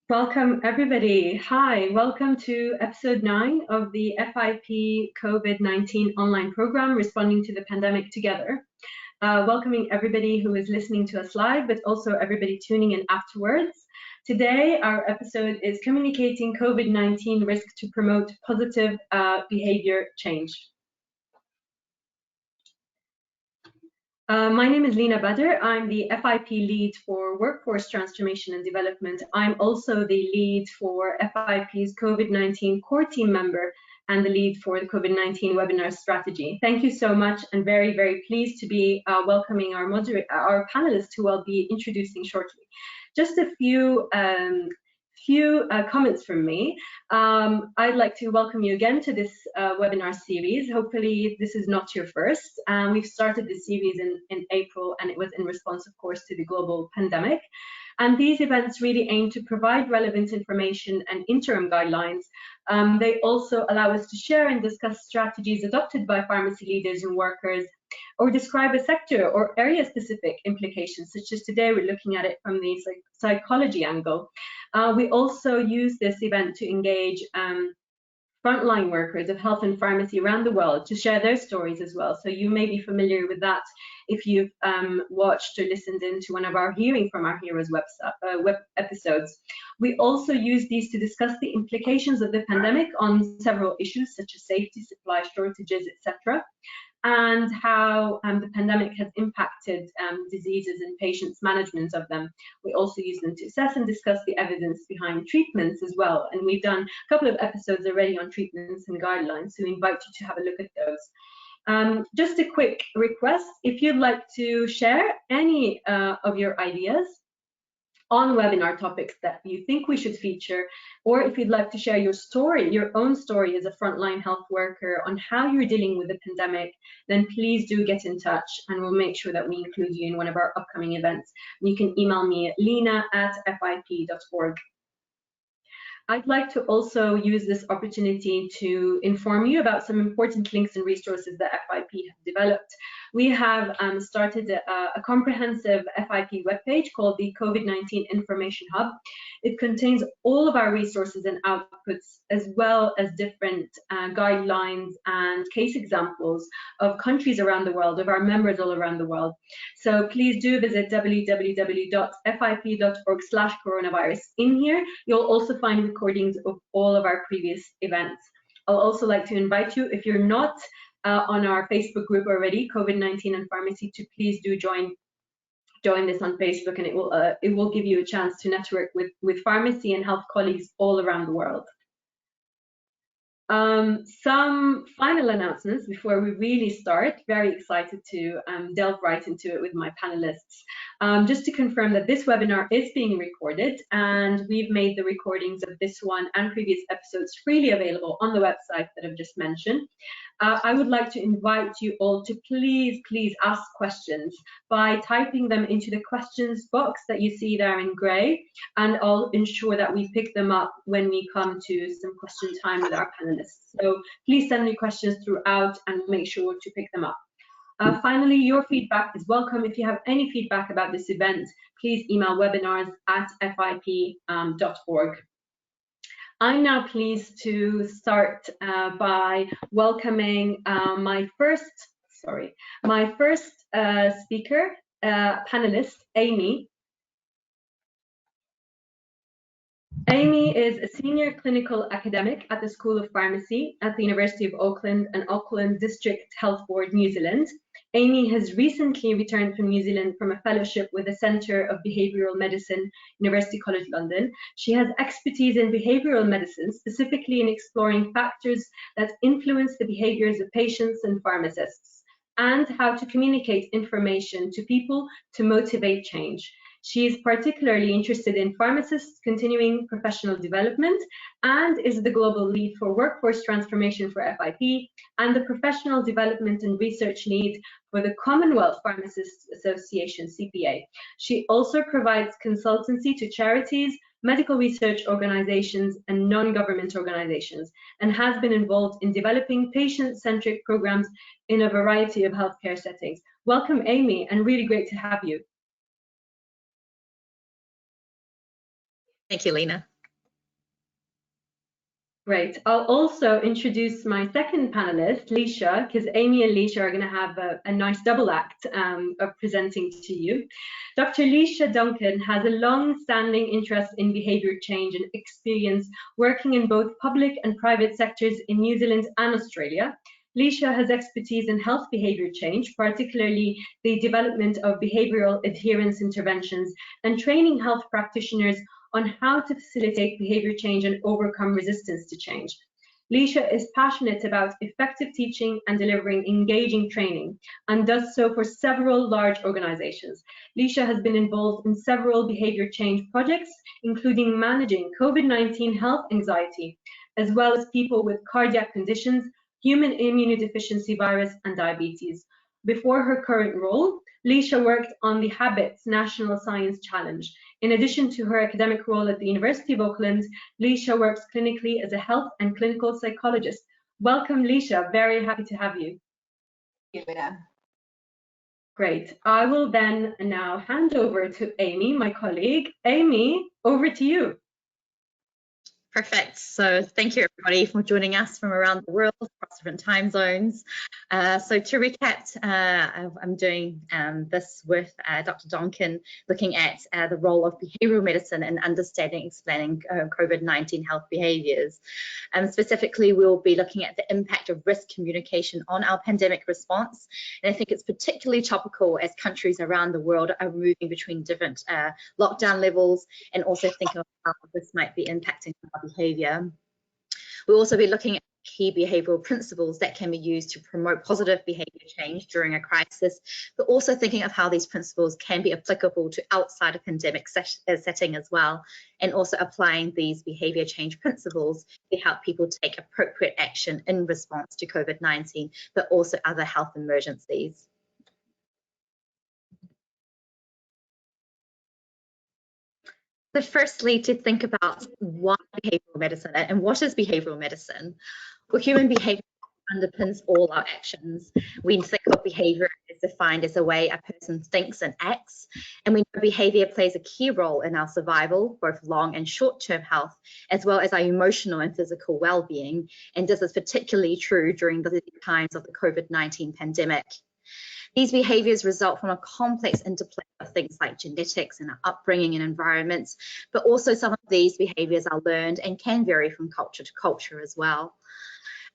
Welcome, everybody. Hi, welcome to episode 9 of the FIP COVID-19 online program, Responding to the Pandemic Together. Welcoming everybody who is listening to us live, but also everybody tuning in afterwards. Today, our episode is Communicating COVID-19 Risk to Promote Positive Behavior Change. My name is Lina Badr. I'm the FIP lead for Workforce Transformation and Development. I'm also the lead for FIP's COVID-19 core team member and the lead for the COVID-19 webinar strategy. Thank you so much, and very, very pleased to be welcoming our panelists who I'll be introducing shortly. Just a few comments from me. I'd like to welcome you again to this webinar series. Hopefully this is not your first. We've started this series in April, and it was in response, of course, to the global pandemic. And these events really aim to provide relevant information and interim guidelines. They also allow us to share and discuss strategies adopted by pharmacy leaders and workers, or describe a sector or area-specific implications, such as today we're looking at it from the psychology angle. We also use this event to engage frontline workers of health and pharmacy around the world to share their stories as well. So you may be familiar with that if you've watched or listened into one of our Hearing from Our Heroes web episodes. We also use these to discuss the implications of the pandemic on several issues such as safety, supply shortages, etc., and how the pandemic has impacted diseases and patients' management of them. We also use them to assess and discuss the evidence behind treatments as well. And we've done a couple of episodes already on treatments and guidelines, so we invite you to have a look at those. Just a quick request, if you'd like to share any of your ideas on webinar topics that you think we should feature, or if you'd like to share your story, your own story as a frontline health worker on how you're dealing with the pandemic, then please do get in touch and we'll make sure that we include you in one of our upcoming events. You can email me at lina@fip.org. I'd like to also use this opportunity to inform you about some important links and resources that FIP have developed. We have started a comprehensive FIP webpage called the COVID-19 Information Hub. It contains all of our resources and outputs, as well as different guidelines and case examples of countries around the world, of our members all around the world. So please do visit www.fip.org/coronavirus. In here, you'll also find recordings of all of our previous events. I'll also like to invite you, if you're not on our Facebook group already, COVID-19 and Pharmacy, to please do join this on Facebook, and it will give you a chance to network with pharmacy and health colleagues all around the world. Some final announcements before we really start. Very excited to delve right into it with my panelists. Just to confirm that this webinar is being recorded, and we've made the recordings of this one and previous episodes freely available on the website that I've just mentioned. I would like to invite you all to please ask questions by typing them into the questions box that you see there in grey, and I'll ensure that we pick them up when we come to some question time with our panelists. So please send me questions throughout and make sure to pick them up. Finally, your feedback is welcome. If you have any feedback about this event, please email webinars@fip.org. I'm now pleased to start by welcoming my first speaker, panelist, Amy. Amy is a senior clinical academic at the School of Pharmacy at the University of Auckland and Auckland District Health Board, New Zealand. Amy has recently returned from New Zealand from a fellowship with the Centre of Behavioural Medicine, University College London. She has expertise in behavioural medicine, specifically in exploring factors that influence the behaviours of patients and pharmacists, and how to communicate information to people to motivate change. She is particularly interested in pharmacists' continuing professional development and is the global lead for workforce transformation for FIP and the professional development and research lead for the Commonwealth Pharmacists Association, CPA. She also provides consultancy to charities, medical research organizations, and non-government organizations, and has been involved in developing patient-centric programs in a variety of healthcare settings. Welcome, Amy, and really great to have you. Thank you, Lina. Great. I'll also introduce my second panelist, Leisha, because Amy and Leisha are going to have a nice double act of presenting to you. Dr. Leisha Duncan has a long-standing interest in behaviour change and experience working in both public and private sectors in New Zealand and Australia. Leisha has expertise in health behaviour change, particularly the development of behavioural adherence interventions and training health practitioners on how to facilitate behavior change and overcome resistance to change. Leisha is passionate about effective teaching and delivering engaging training, and does so for several large organizations. Leisha has been involved in several behavior change projects, including managing COVID-19 health anxiety, as well as people with cardiac conditions, human immunodeficiency virus, and diabetes. Before her current role, Leisha worked on the Habits National Science Challenge. In addition to her academic role at the University of Auckland, Leisha works clinically as a health and clinical psychologist. Welcome, Leisha. Very happy to have you. Thank you, Vida. Great. I will then now hand over to Amy, my colleague. Amy, over to you. Perfect. So thank you everybody for joining us from around the world across different time zones. So to recap, I'm doing this with Dr. Duncan, looking at the role of behavioural medicine in understanding, explaining COVID-19 health behaviours. Specifically, we'll be looking at the impact of risk communication on our pandemic response. And I think it's particularly topical as countries around the world are moving between different lockdown levels, and also thinking of how this might be impacting our behaviour. We'll also be looking at key behavioural principles that can be used to promote positive behaviour change during a crisis, but also thinking of how these principles can be applicable to outside a pandemic setting as well, and also applying these behaviour change principles to help people take appropriate action in response to COVID-19, but also other health emergencies. So firstly, to think about why behavioural medicine and what is behavioural medicine? Well, human behaviour underpins all our actions. We think of behaviour as defined as a way a person thinks and acts, and we know behaviour plays a key role in our survival, both long and short-term health, as well as our emotional and physical well-being, and this is particularly true during the times of the COVID-19 pandemic. These behaviours result from a complex interplay of things like genetics and our upbringing and environments, but also some of these behaviours are learned and can vary from culture to culture as well.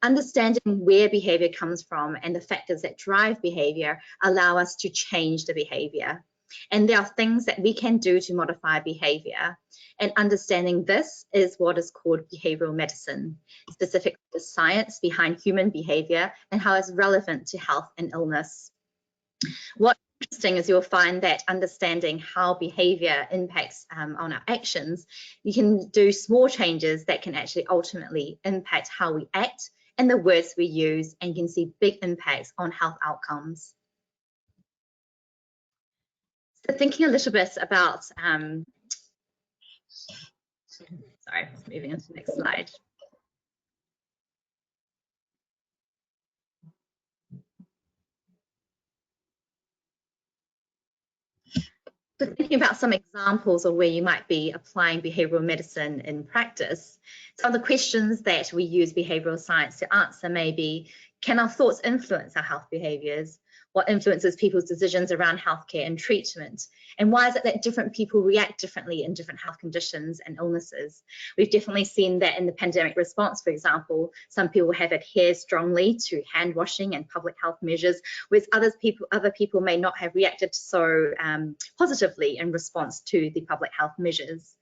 Understanding where behaviour comes from and the factors that drive behaviour allow us to change the behaviour. And there are things that we can do to modify behaviour. And understanding this is what is called behavioural medicine, specifically the science behind human behaviour and how it's relevant to health and illness. What's interesting is you'll find that understanding how behaviour impacts on our actions, you can do small changes that can actually ultimately impact how we act and the words we use, and you can see big impacts on health outcomes. So thinking a little bit about, sorry, moving on to the next slide. So thinking about some examples of where you might be applying behavioural medicine in practice, some of the questions that we use behavioural science to answer may be, can our thoughts influence our health behaviours? What influences people's decisions around healthcare and treatment? And why is it that different people react differently in different health conditions and illnesses? We've definitely seen that in the pandemic response, for example, some people have adhered strongly to hand washing and public health measures, whereas other people may not have reacted so positively in response to the public health measures.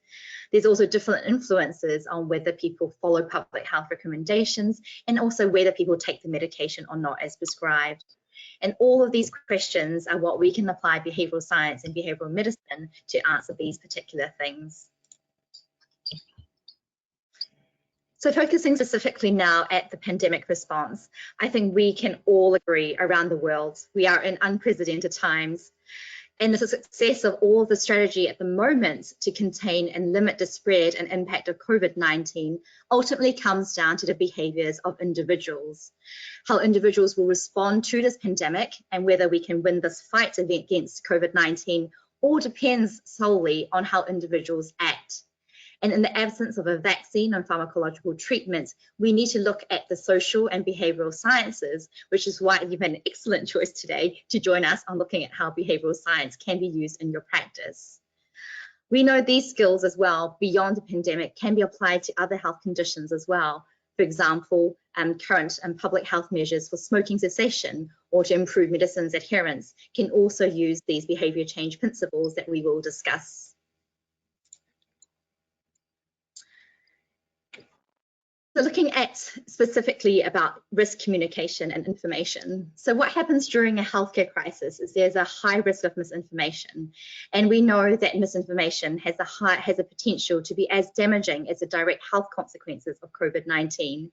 There's also different influences on whether people follow public health recommendations and also whether people take the medication or not as prescribed. And all of these questions are what we can apply behavioural science and behavioural medicine to answer these particular things. So focusing specifically now at the pandemic response, I think we can all agree around the world, we are in unprecedented times. And the success of all the strategy at the moment to contain and limit the spread and impact of COVID-19 ultimately comes down to the behaviours of individuals. How individuals will respond to this pandemic and whether we can win this fight against COVID-19 all depends solely on how individuals act. And in the absence of a vaccine and pharmacological treatment, we need to look at the social and behavioral sciences, which is why you've made an excellent choice today to join us on looking at how behavioral science can be used in your practice. We know these skills as well, beyond the pandemic, can be applied to other health conditions as well. For example, current and public health measures for smoking cessation or to improve medicine's adherence can also use these behaviour change principles that we will discuss. So looking at specifically about risk communication and information. So what happens during a healthcare crisis is there's a high risk of misinformation. And we know that misinformation has a potential to be as damaging as the direct health consequences of COVID-19.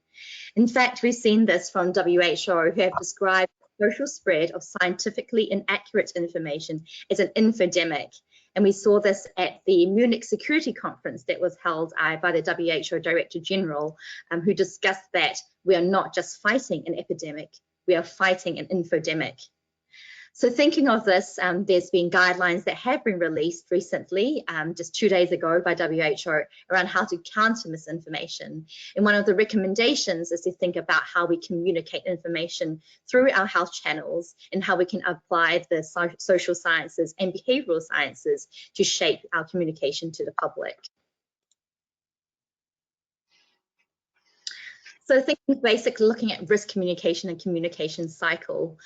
In fact, we've seen this from WHO, who have described the social spread of scientifically inaccurate information as an infodemic. And we saw this at the Munich Security Conference that was held by the WHO Director General, who discussed that we are not just fighting an epidemic, we are fighting an infodemic. So thinking of this, there's been guidelines that have been released recently, just 2 days ago by WHO, around how to counter misinformation. And one of the recommendations is to think about how we communicate information through our health channels and how we can apply the social sciences and behavioural sciences to shape our communication to the public. So thinking basically looking at risk communication and communication cycle.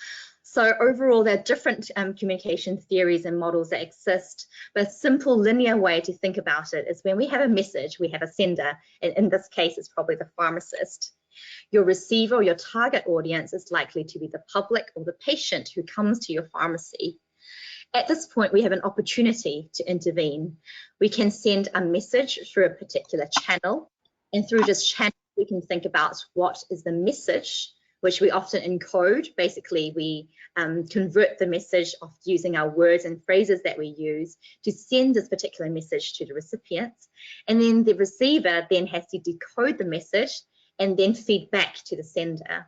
So overall, there are different communication theories and models that exist, but a simple linear way to think about it is when we have a message, we have a sender, and in this case, it's probably the pharmacist. Your receiver or your target audience is likely to be the public or the patient who comes to your pharmacy. At this point, we have an opportunity to intervene. We can send a message through a particular channel, and through this channel, we can think about what is the message, which we often encode. Basically, we convert the message of using our words and phrases that we use to send this particular message to the recipient. And then the receiver then has to decode the message and then feed back to the sender.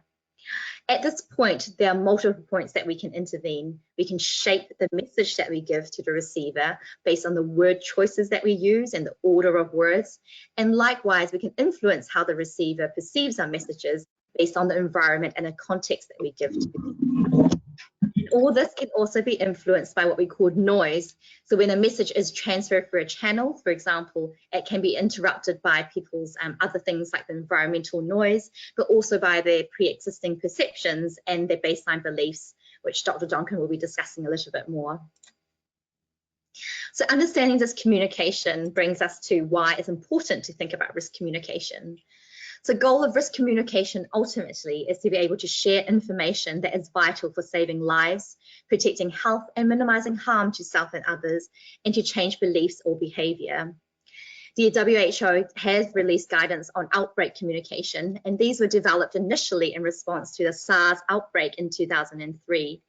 At this point, there are multiple points that we can intervene. We can shape the message that we give to the receiver based on the word choices that we use and the order of words. And likewise, we can influence how the receiver perceives our messages based on the environment and the context that we give to them. And all this can also be influenced by what we call noise. So when a message is transferred through a channel, for example, it can be interrupted by people's other things like the environmental noise, but also by their pre-existing perceptions and their baseline beliefs, which Dr. Donkin will be discussing a little bit more. So understanding this communication brings us to why it's important to think about risk communication. So goal of risk communication ultimately is to be able to share information that is vital for saving lives, protecting health and minimizing harm to self and others, and to change beliefs or behavior. The WHO has released guidance on outbreak communication, and these were developed initially in response to the SARS outbreak in 2003.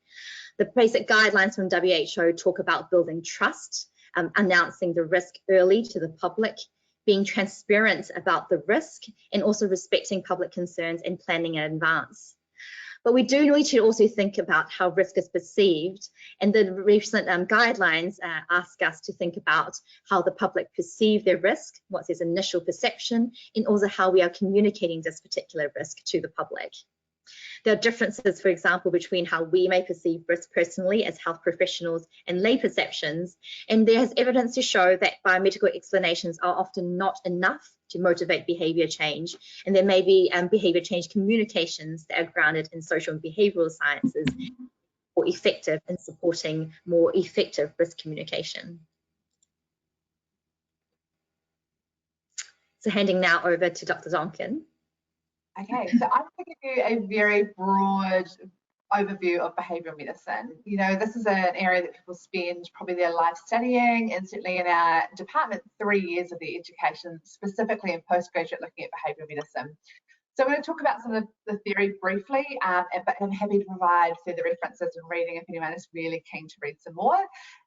The basic guidelines from WHO talk about building trust, announcing the risk early to the public, being transparent about the risk, and also respecting public concerns and planning in advance. But we do need to also think about how risk is perceived, and the recent guidelines ask us to think about how the public perceive their risk, what's its initial perception, and also how we are communicating this particular risk to the public. There are differences, for example, between how we may perceive risk personally as health professionals and lay perceptions, and there is evidence to show that biomedical explanations are often not enough to motivate behaviour change, and there may be behaviour change communications that are grounded in social and behavioural sciences or effective in supporting more effective risk communication. So handing now over to Dr. Donkin. Okay, so I'm going to give you a very broad overview of behavioural medicine. You know, this is an area that people spend probably their life studying, and certainly in our department, 3 years of their education, specifically in postgraduate looking at behavioural medicine. So I'm going to talk about some of the theory briefly, but I'm happy to provide further references and reading if anyone is really keen to read some more.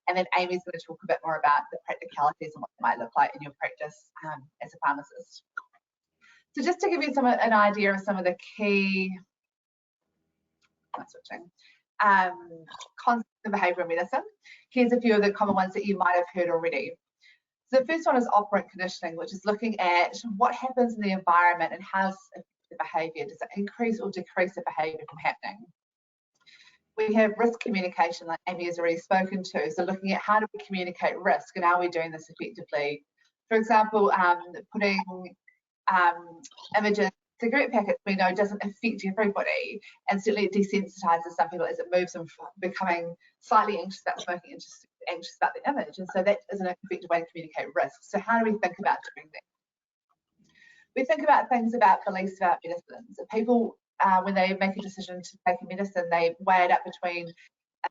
And then Amy's going to talk a bit more about the practicalities and what it might look like in your practice as a pharmacist. So just to give you an idea of some of the key concepts of behavioural medicine, here's a few of the common ones that you might have heard already. So the first one is operant conditioning, which is looking at what happens in the environment and how does it affect the behaviour. Does it increase or decrease the behaviour from happening? We have risk communication, like Amy has already spoken to. So looking at how do we communicate risk and are we doing this effectively? For example, putting images, cigarette packets we know doesn't affect everybody, and certainly it desensitizes some people as it moves them from becoming slightly anxious about smoking, anxious about the image, and so that is an effective way to communicate risk. So how do we think about doing that? We think about things about beliefs about medicines. So people, when they make a decision to take a medicine, they weigh it up between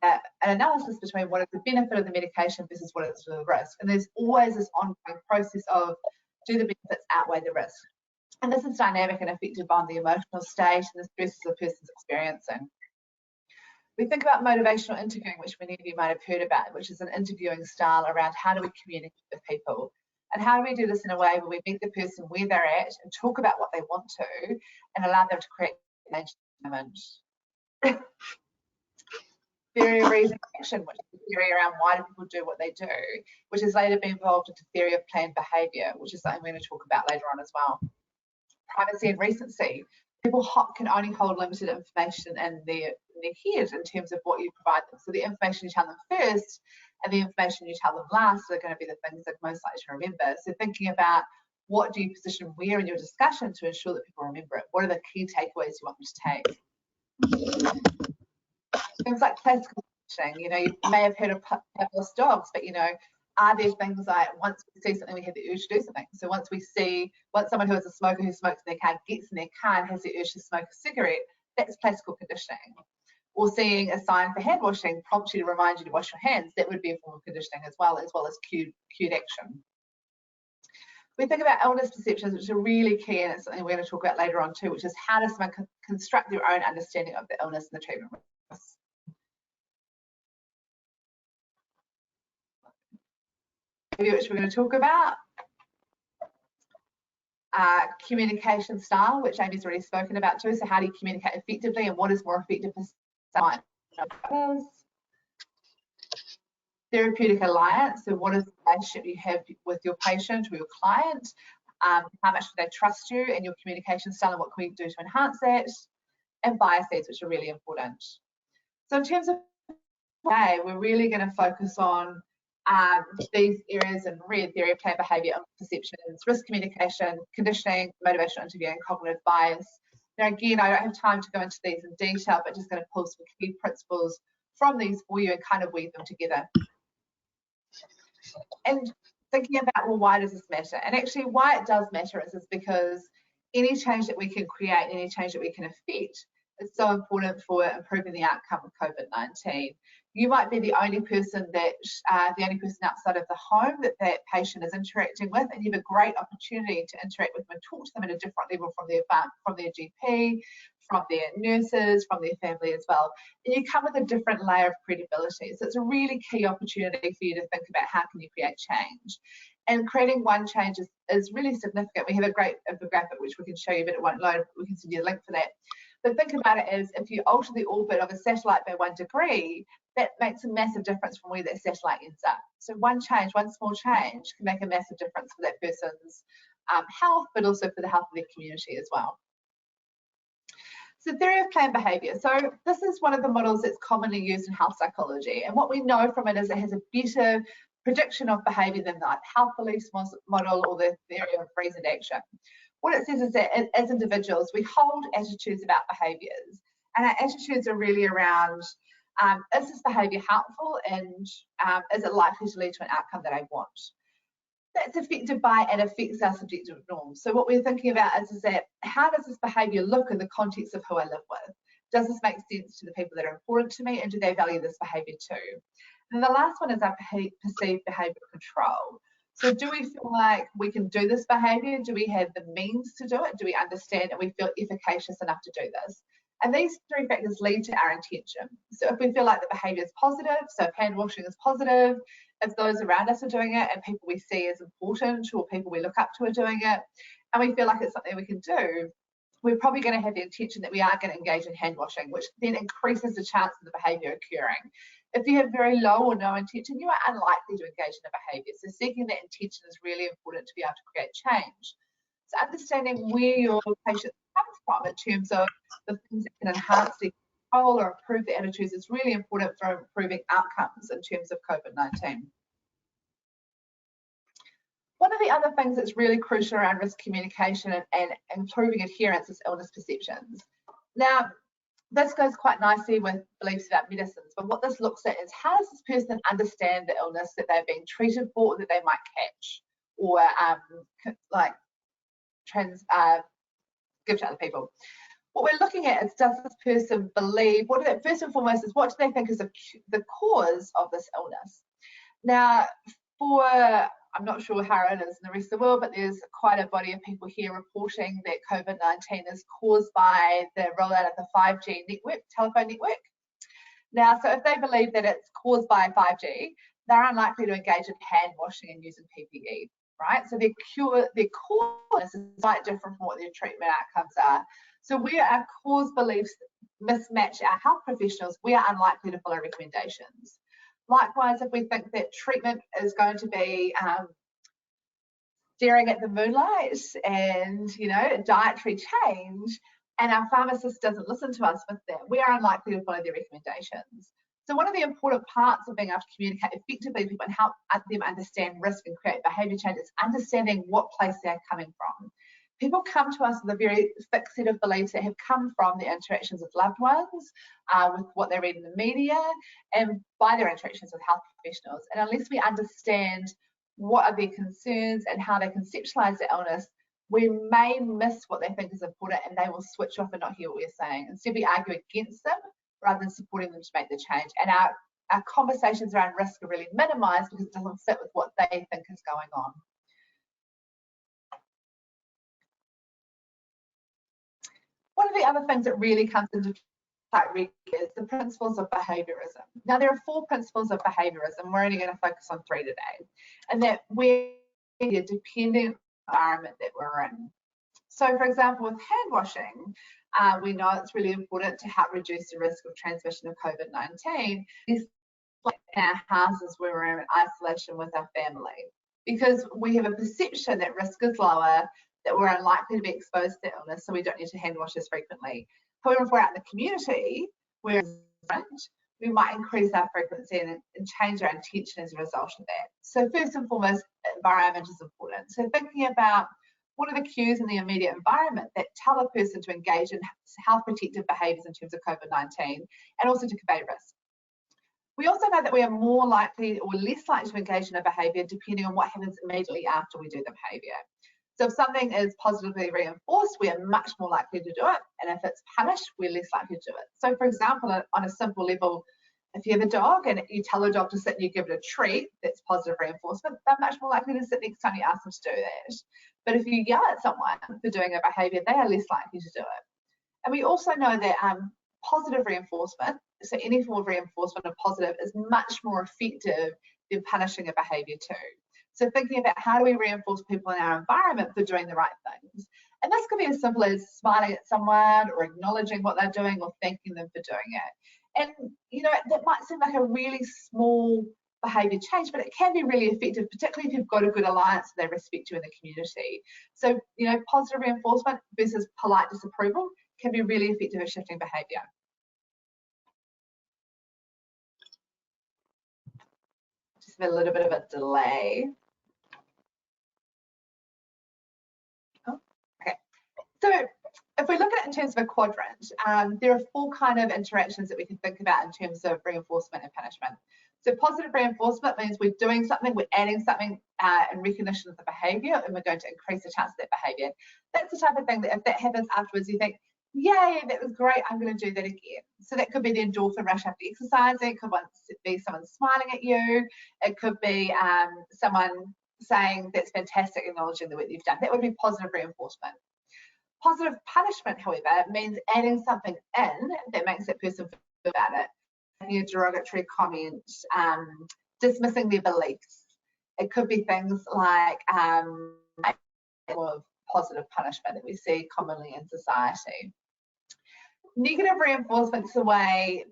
an analysis between what is the benefit of the medication versus what is the risk. And there's always this ongoing process of, do the benefits outweigh the risk? And this is dynamic and affected by the emotional state and the stresses a person's experiencing. We think about motivational interviewing, which many of you might have heard about, which is an interviewing style around how do we communicate with people. And how do we do this in a way where we meet the person where they're at and talk about what they want to and allow them to create an image. Theory of reason action, which is the theory around why do people do what they do, which has later been evolved into theory of planned behaviour, which is something we're going to talk about later on as well. Privacy and recency. People can only hold limited information in their head in terms of what you provide them. So the information you tell them first and the information you tell them last are going to be the things they're most likely to remember. So thinking about what do you position where in your discussion to ensure that people remember it? What are the key takeaways you want them to take? Things like classical conditioning. You know, you may have heard of Pavlov's dogs, but you know, are there things like once we see something, we have the urge to do something? So once someone who is a smoker who smokes in their car gets in their car and has the urge to smoke a cigarette, that's classical conditioning. Or seeing a sign for hand washing prompts you to remind you to wash your hands, that would be a form of conditioning as well as cued action. We think about illness perceptions, which are really key, and it's something we're going to talk about later on too, which is how does someone construct their own understanding of the illness and the treatment risks. Which we're going to talk about. Communication style, which Amy's already spoken about too. So how do you communicate effectively and what is more effective for someone? Therapeutic alliance. So what is the relationship you have with your patient or your client? How much do they trust you and your communication style and what can we do to enhance that? And biases, which are really important. So in terms of today, we're really going to focus on these areas in red: theory of planned behaviour, perceptions, risk communication, conditioning, motivational interviewing, cognitive bias. Now again, I don't have time to go into these in detail, but just going to pull some key principles from these for you and kind of weave them together. And thinking about, well, why does this matter? And actually why it does matter is because any change that we can create, any change that we can affect, is so important for improving the outcome of COVID-19. You might be the only person outside of the home that patient is interacting with, and you have a great opportunity to interact with them and talk to them at a different level from their GP, from their nurses, from their family as well. And you come with a different layer of credibility. So it's a really key opportunity for you to think about how can you create change. And creating one change is really significant. We have a great infographic which we can show you, but it won't load. We can send you a link for that. But think about it as if you alter the orbit of a satellite by 1 degree, that makes a massive difference from where that satellite ends up. So one small change can make a massive difference for that person's health, but also for the health of their community as well. So theory of planned behaviour. So this is one of the models that's commonly used in health psychology. And what we know from it is it has a better prediction of behaviour than the health beliefs model or the theory of reasoned action. What it says is that as individuals, we hold attitudes about behaviours, and our attitudes are really around, is this behaviour helpful, and is it likely to lead to an outcome that I want? That's affected by and affects our subjective norms. So what we're thinking about is that how does this behaviour look in the context of who I live with? Does this make sense to the people that are important to me, and do they value this behaviour too? And the last one is our perceived behavioural control. So do we feel like we can do this behaviour? Do we have the means to do it? Do we understand and we feel efficacious enough to do this? And these three factors lead to our intention. So if we feel like the behaviour is positive, so if hand washing is positive, if those around us are doing it and people we see as important or people we look up to are doing it, and we feel like it's something we can do, we're probably going to have the intention that we are going to engage in hand washing, which then increases the chance of the behaviour occurring. If you have very low or no intention, you are unlikely to engage in a behaviour. So seeking that intention is really important to be able to create change. So understanding where your patient comes from in terms of the things that can enhance their control or improve their attitudes is really important for improving outcomes in terms of COVID-19. One of the other things that's really crucial around risk communication and improving adherence is illness perceptions. Now, this goes quite nicely with beliefs about medicines, but what this looks at is how does this person understand the illness that they're being treated for, or that they might catch, or give to other people. What we're looking at is, does this person believe, first and foremost, is what do they think is the cause of this illness? Now, I'm not sure how it is in the rest of the world, but there's quite a body of people here reporting that COVID-19 is caused by the rollout of the 5G telephone network. Now, so if they believe that it's caused by 5G, they're unlikely to engage in hand washing and using PPE, right? So their cause is quite different from what their treatment outcomes are. So where our cause beliefs mismatch our health professionals, we are unlikely to follow recommendations. Likewise, if we think that treatment is going to be staring at the moonlight and, dietary change, and our pharmacist doesn't listen to us with that, we are unlikely to follow their recommendations. So one of the important parts of being able to communicate effectively with people and help them understand risk and create behaviour change is understanding what place they're coming from. People come to us with a very fixed set of beliefs that have come from their interactions with loved ones, with what they read in the media, and by their interactions with health professionals. And unless we understand what are their concerns and how they conceptualise their illness, we may miss what they think is important, and they will switch off and not hear what we're saying. Instead, we argue against them rather than supporting them to make the change. And our conversations around risk are really minimised because it doesn't fit with what they think is going on. One of the other things that really comes into play is the principles of behaviourism. Now, there are 4 principles of behaviourism. We're only going to focus on 3 today, and that we're dependent environment that we're in. So, for example, with hand washing, we know it's really important to help reduce the risk of transmission of COVID-19. It's like in our houses where we're in isolation with our family, because we have a perception that risk is lower, that we're unlikely to be exposed to illness, so we don't need to hand wash as frequently. However, if we're out in the community, where we might increase our frequency and change our intention as a result of that. So first and foremost, environment is important. So thinking about what are the cues in the immediate environment that tell a person to engage in health protective behaviours in terms of COVID-19, and also to convey risk. We also know that we are more likely or less likely to engage in a behaviour depending on what happens immediately after we do the behaviour. So if something is positively reinforced, we are much more likely to do it. And if it's punished, we're less likely to do it. So for example, on a simple level, if you have a dog and you tell a dog to sit and you give it a treat, that's positive reinforcement, they're much more likely to sit next time you ask them to do that. But if you yell at someone for doing a behaviour, they are less likely to do it. And we also know that positive reinforcement, so any form of reinforcement of positive, is much more effective than punishing a behaviour too. So thinking about how do we reinforce people in our environment for doing the right things. And this could be as simple as smiling at someone or acknowledging what they're doing or thanking them for doing it. And, that might seem like a really small behaviour change, but it can be really effective, particularly if you've got a good alliance and they respect you in the community. So, positive reinforcement versus polite disapproval can be really effective at shifting behaviour. Just a little bit of a delay. So if we look at it in terms of a quadrant, there are 4 kind of interactions that we can think about in terms of reinforcement and punishment. So positive reinforcement means we're doing something, we're adding something in recognition of the behaviour, and we're going to increase the chance of that behaviour. That's the type of thing that if that happens afterwards, you think, yay, that was great, I'm going to do that again. So that could be the endorphin rush after exercising, it could be someone smiling at you, it could be someone saying that's fantastic, acknowledging the work you've done. That would be positive reinforcement. Positive punishment, however, means adding something in that makes that person feel about it. Making a derogatory comment, dismissing their beliefs. It could be things like positive punishment that we see commonly in society. Negative reinforcement is a way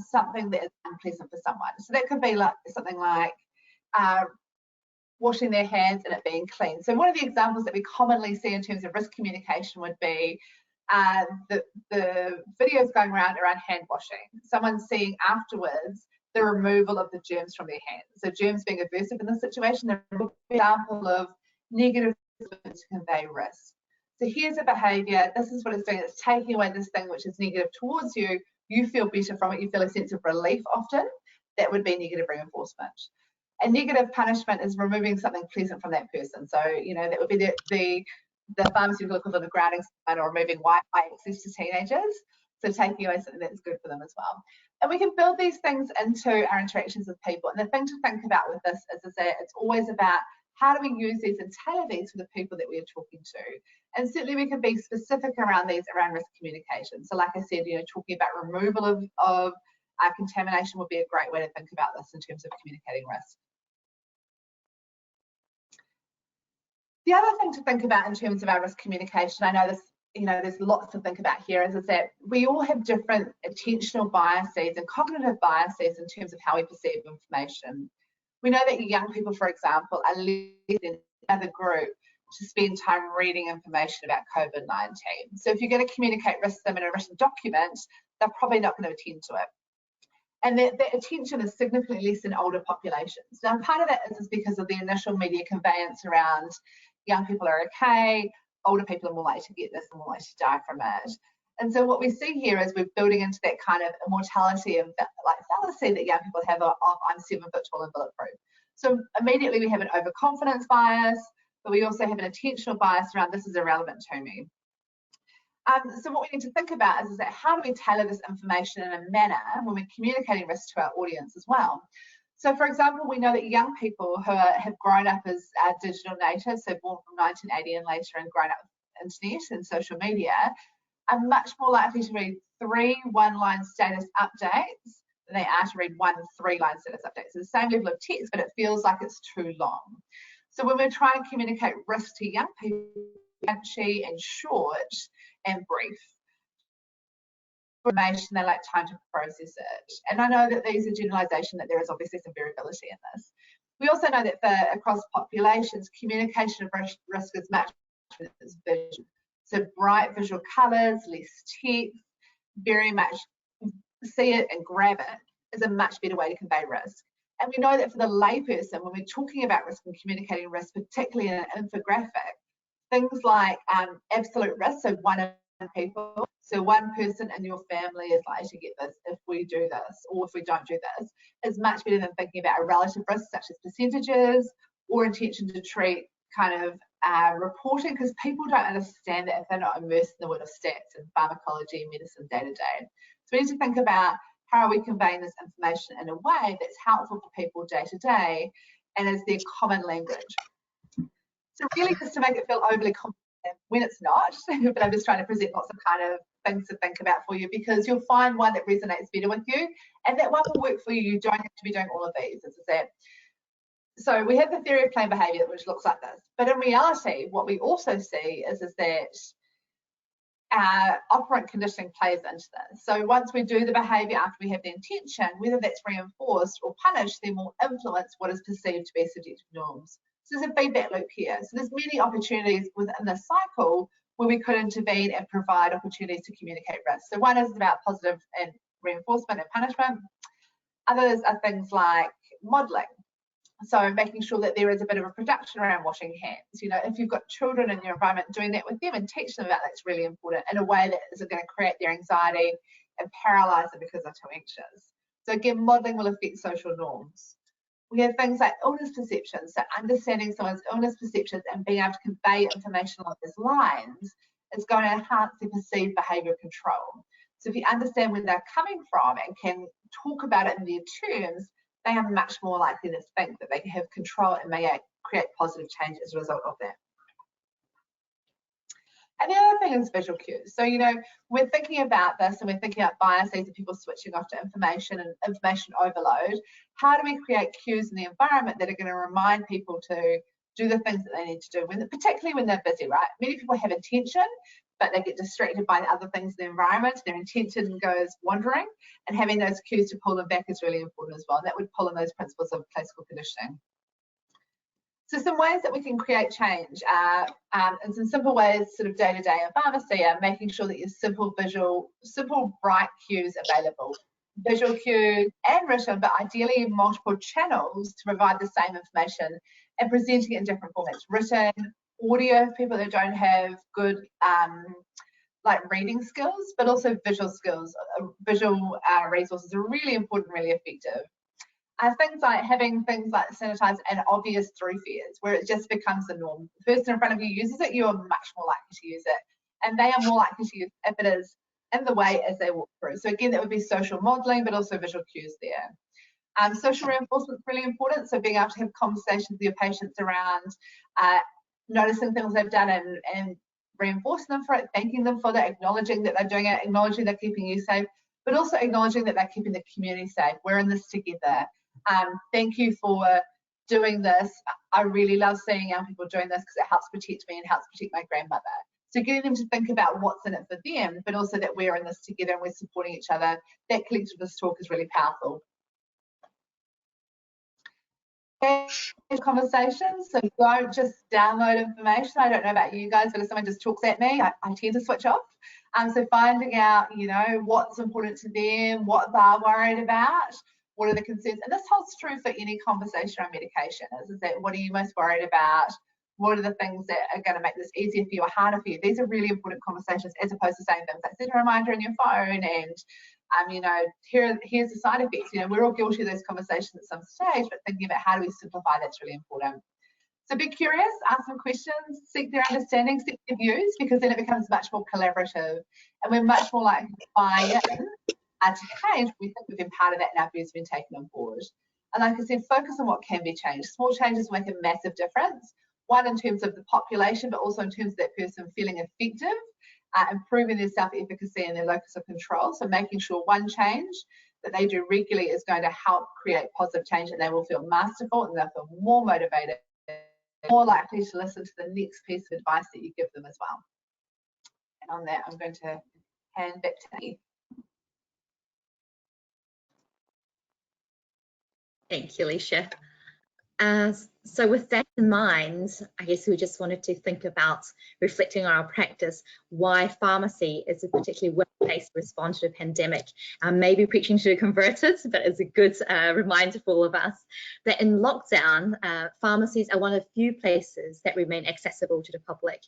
something that is unpleasant for someone. So that could be like something like washing their hands and it being clean. So one of the examples that we commonly see in terms of risk communication would be the videos going around hand washing. Someone seeing afterwards the removal of the germs from their hands. So germs being aversive in this situation, an example of negative to convey risk. So here's a behaviour, this is what it's doing, it's taking away this thing which is negative towards you, you feel better from it, you feel a sense of relief often, that would be negative reinforcement. And negative punishment is removing something pleasant from that person. So, you know, that would be the pharmaceutical equivalent of grounding someone or removing Wi-Fi access to teenagers. So taking away something that's good for them as well. And we can build these things into our interactions with people. And the thing to think about with this is that it's always about how do we use these and tailor these for the people that we are talking to. And certainly we can be specific around these around risk communication. So like I said, you know, talking about removal of contamination would be a great way to think about this in terms of communicating risk. The other thing to think about in terms of our risk communication, I know this, you know, there's lots to think about here, is that we all have different attentional biases and cognitive biases in terms of how we perceive information. We know that young people, for example, are less than another group to spend time reading information about COVID-19. So if you're going to communicate risk to them in a written document, they're probably not going to attend to it. And that attention is significantly less in older populations. Now, part of that is because of the initial media conveyance around young people are okay, older people are more likely to get this and more likely to die from it. And so what we see here is we're building into that kind of immortality of like fallacy that young people have of I'm 7 foot tall and bulletproof. So immediately we have an overconfidence bias, but we also have an attentional bias around this is irrelevant to me. So what we need to think about is that how do we tailor this information in a manner when we're communicating risk to our audience as well. So for example, we know that young people who have grown up as digital natives, so born from 1980 and later and grown up with internet and social media, are much more likely to read 3 one-line status updates than they are to read 1 3-line status update. So the same level of text, but it feels like it's too long. So when we're trying to communicate risk to young people, punchy and short and brief information, they like time to process it. And I know that these are generalisation, that there is obviously some variability in this. We also know that for across populations, communication of risk is much visual. So bright visual colours, less text, very much see it and grab it is a much better way to convey risk. And we know that for the layperson, when we're talking about risk and communicating risk, particularly in an infographic, things like absolute risk, so 1 in people, so 1 person in your family is likely to get this if we do this, or if we don't do this, is much better than thinking about a relative risk such as percentages or intention to treat kind of reporting, because people don't understand that if they're not immersed in the world of stats and pharmacology and medicine day to day. So we need to think about how are we conveying this information in a way that's helpful for people day to day and is their common language. So really just to make it feel overly complicated when it's not, but I'm just trying to present lots of kind of things to think about for you, because you'll find one that resonates better with you and that one will work for you. You don't have to be doing all of these, as I said. So we have the theory of plain behaviour, which looks like this. But in reality, what we also see is that operant conditioning plays into this. So once we do the behaviour after we have the intention, whether that's reinforced or punished, then will influence what is perceived to be subjective norms. So there's a feedback loop here. So there's many opportunities within the cycle where we could intervene and provide opportunities to communicate risk. So one is about positive and reinforcement and punishment. Others are things like modelling. So making sure that there is a bit of a production around washing hands. You know, if you've got children in your environment, doing that with them and teach them about that's really important in a way that isn't going to create their anxiety and paralyse them because they're too anxious. So again, modelling will affect social norms. We have things like illness perceptions. So understanding someone's illness perceptions and being able to convey information along those lines is going to enhance their perceived behaviour control. So if you understand where they're coming from and can talk about it in their terms, they are much more likely to think that they can have control and may create positive change as a result of that. And the other thing is visual cues. So, you know, we're thinking about this and we're thinking about biases and people switching off to information and information overload. How do we create cues in the environment that are going to remind people to do the things that they need to do, particularly when they're busy, right? Many people have attention, but they get distracted by other things in the environment. Their attention goes wandering, and having those cues to pull them back is really important as well. And that would pull in those principles of classical conditioning. So some ways that we can create change and some simple ways sort of day to day in pharmacy are making sure that there's simple bright cues available. Visual cues and written, but ideally multiple channels to provide the same information and presenting it in different formats. Written, audio for people that don't have good like reading skills, but also visual skills. Visual resources are really important, really effective. Things like having things like sanitized and obvious thoroughfares, where it just becomes the norm. The person in front of you uses it, you are much more likely to use it. And they are more likely to use it if it is in the way as they walk through. So again, that would be social modeling, but also visual cues there. Social reinforcement is really important. So being able to have conversations with your patients around noticing things they've done and reinforcing them for it, thanking them for that, acknowledging that they're doing it, acknowledging they're keeping you safe, but also acknowledging that they're keeping the community safe. We're in this together. Thank you for doing this. I really love seeing young people doing this because it helps protect me and helps protect my grandmother. So getting them to think about what's in it for them, but also that we're in this together and we're supporting each other. That collectivist talk is really powerful. Conversations, so don't just download information. I don't know about you guys, but if someone just talks at me, I tend to switch off. So finding out, you know, what's important to them, what they're worried about, what are the concerns, and this holds true for any conversation on medication. Is that what are you most worried about? What are the things that are going to make this easier for you or harder for you? These are really important conversations, as opposed to saying things like set a reminder on your phone and you know, here's the side effects. You know, we're all guilty of those conversations at some stage, but thinking about how do we simplify, that's really important. So be curious, ask some questions, seek their understanding, seek their views, because then it becomes much more collaborative and we're much more likely to buy in to change. We think we've been part of that and our views have been taken on board. And like I said, focus on what can be changed. Small changes make a massive difference. One, in terms of the population, but also in terms of that person feeling effective, improving their self-efficacy and their locus of control. So making sure one change that they do regularly is going to help create positive change, and they will feel masterful and they'll feel more motivated, more likely to listen to the next piece of advice that you give them as well. And on that, I'm going to hand back to Annie. Thank you, Alicia. So with that in mind, I guess we just wanted to think about reflecting on our practice, why pharmacy is a particularly well place to respond to the pandemic. Maybe preaching to the converted, but it's a good reminder for all of us that in lockdown, pharmacies are one of the few places that remain accessible to the public.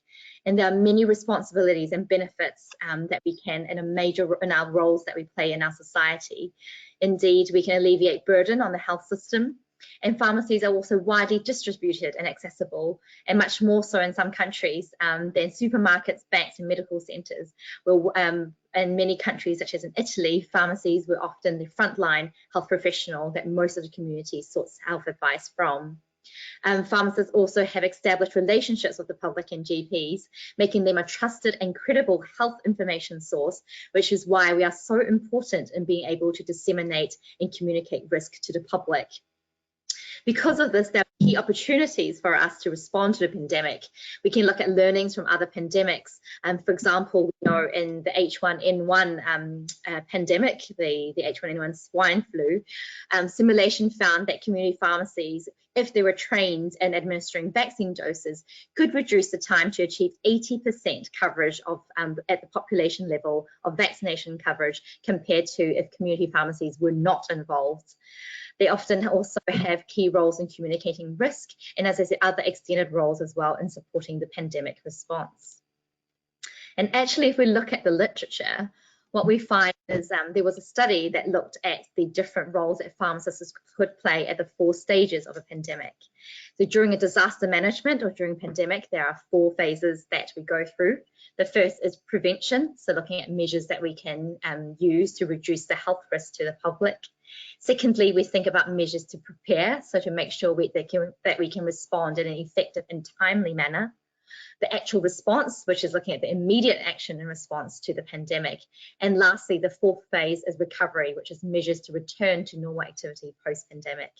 And there are many responsibilities and benefits that we can, in our roles that we play in our society. Indeed, we can alleviate burden on the health system. And pharmacies are also widely distributed and accessible, and much more so in some countries than supermarkets, banks, and medical centres. In many countries, such as in Italy, pharmacies were often the frontline health professional that most of the community sought health advice from. Pharmacists also have established relationships with the public and GPs, making them a trusted and credible health information source, which is why we are so important in being able to disseminate and communicate risk to the public. Because of this, there are key opportunities for us to respond to the pandemic. We can look at learnings from other pandemics. For example, we know in the H1N1 pandemic, the H1N1 swine flu, simulation found that community pharmacies, if they were trained in administering vaccine doses, could reduce the time to achieve 80% coverage of at the population level of vaccination coverage compared to if community pharmacies were not involved. They often also have key roles in communicating risk, and as I said, other extended roles as well in supporting the pandemic response. And actually, if we look at the literature, what we find is there was a study that looked at the different roles that pharmacists could play at the 4 stages of a pandemic. So during a disaster management or during pandemic, there are 4 phases that we go through. The first is prevention, so looking at measures that we can use to reduce the health risk to the public. Secondly, we think about measures to prepare, so to make sure that we can respond in an effective and timely manner. The actual response, which is looking at the immediate action in response to the pandemic. And lastly, the 4th phase is recovery, which is measures to return to normal activity post-pandemic.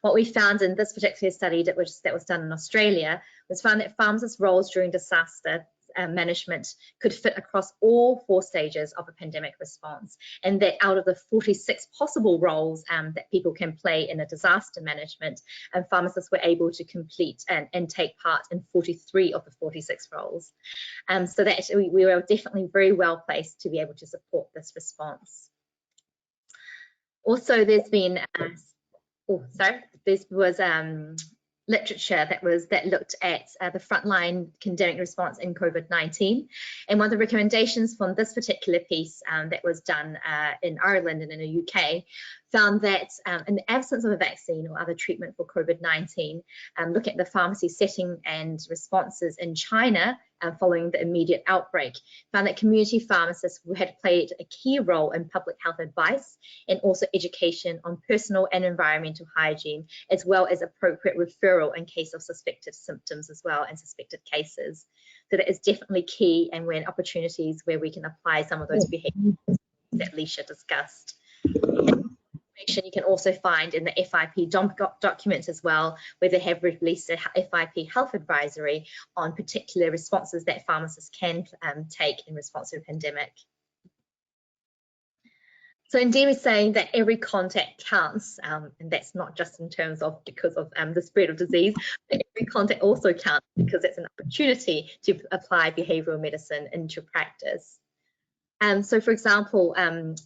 What we found in this particular study that was done in Australia was found that pharmacists' roles during disaster management could fit across all 4 stages of a pandemic response, and that out of the 46 possible roles that people can play in a disaster management, pharmacists were able to complete and take part in 43 of the 46 roles. So that we were definitely very well placed to be able to support this response. Also, there's been, there was literature that looked at the frontline pandemic response in COVID-19, and one of the recommendations from this particular piece that was done in Ireland and in the UK found that in the absence of a vaccine or other treatment for COVID-19, look at the pharmacy setting and responses in China following the immediate outbreak, found that community pharmacists had played a key role in public health advice and also education on personal and environmental hygiene, as well as appropriate referral in case of suspected symptoms as well and suspected cases. So that is definitely key, and when opportunities where we can apply some of those behaviours that Leisha discussed. You can also find in the FIP documents as well, where they have released a FIP health advisory on particular responses that pharmacists can take in response to a pandemic. So Indeed is saying that every contact counts, and that's not just in terms of because of the spread of disease, but every contact also counts because it's an opportunity to apply behavioural medicine into practice. So, for example,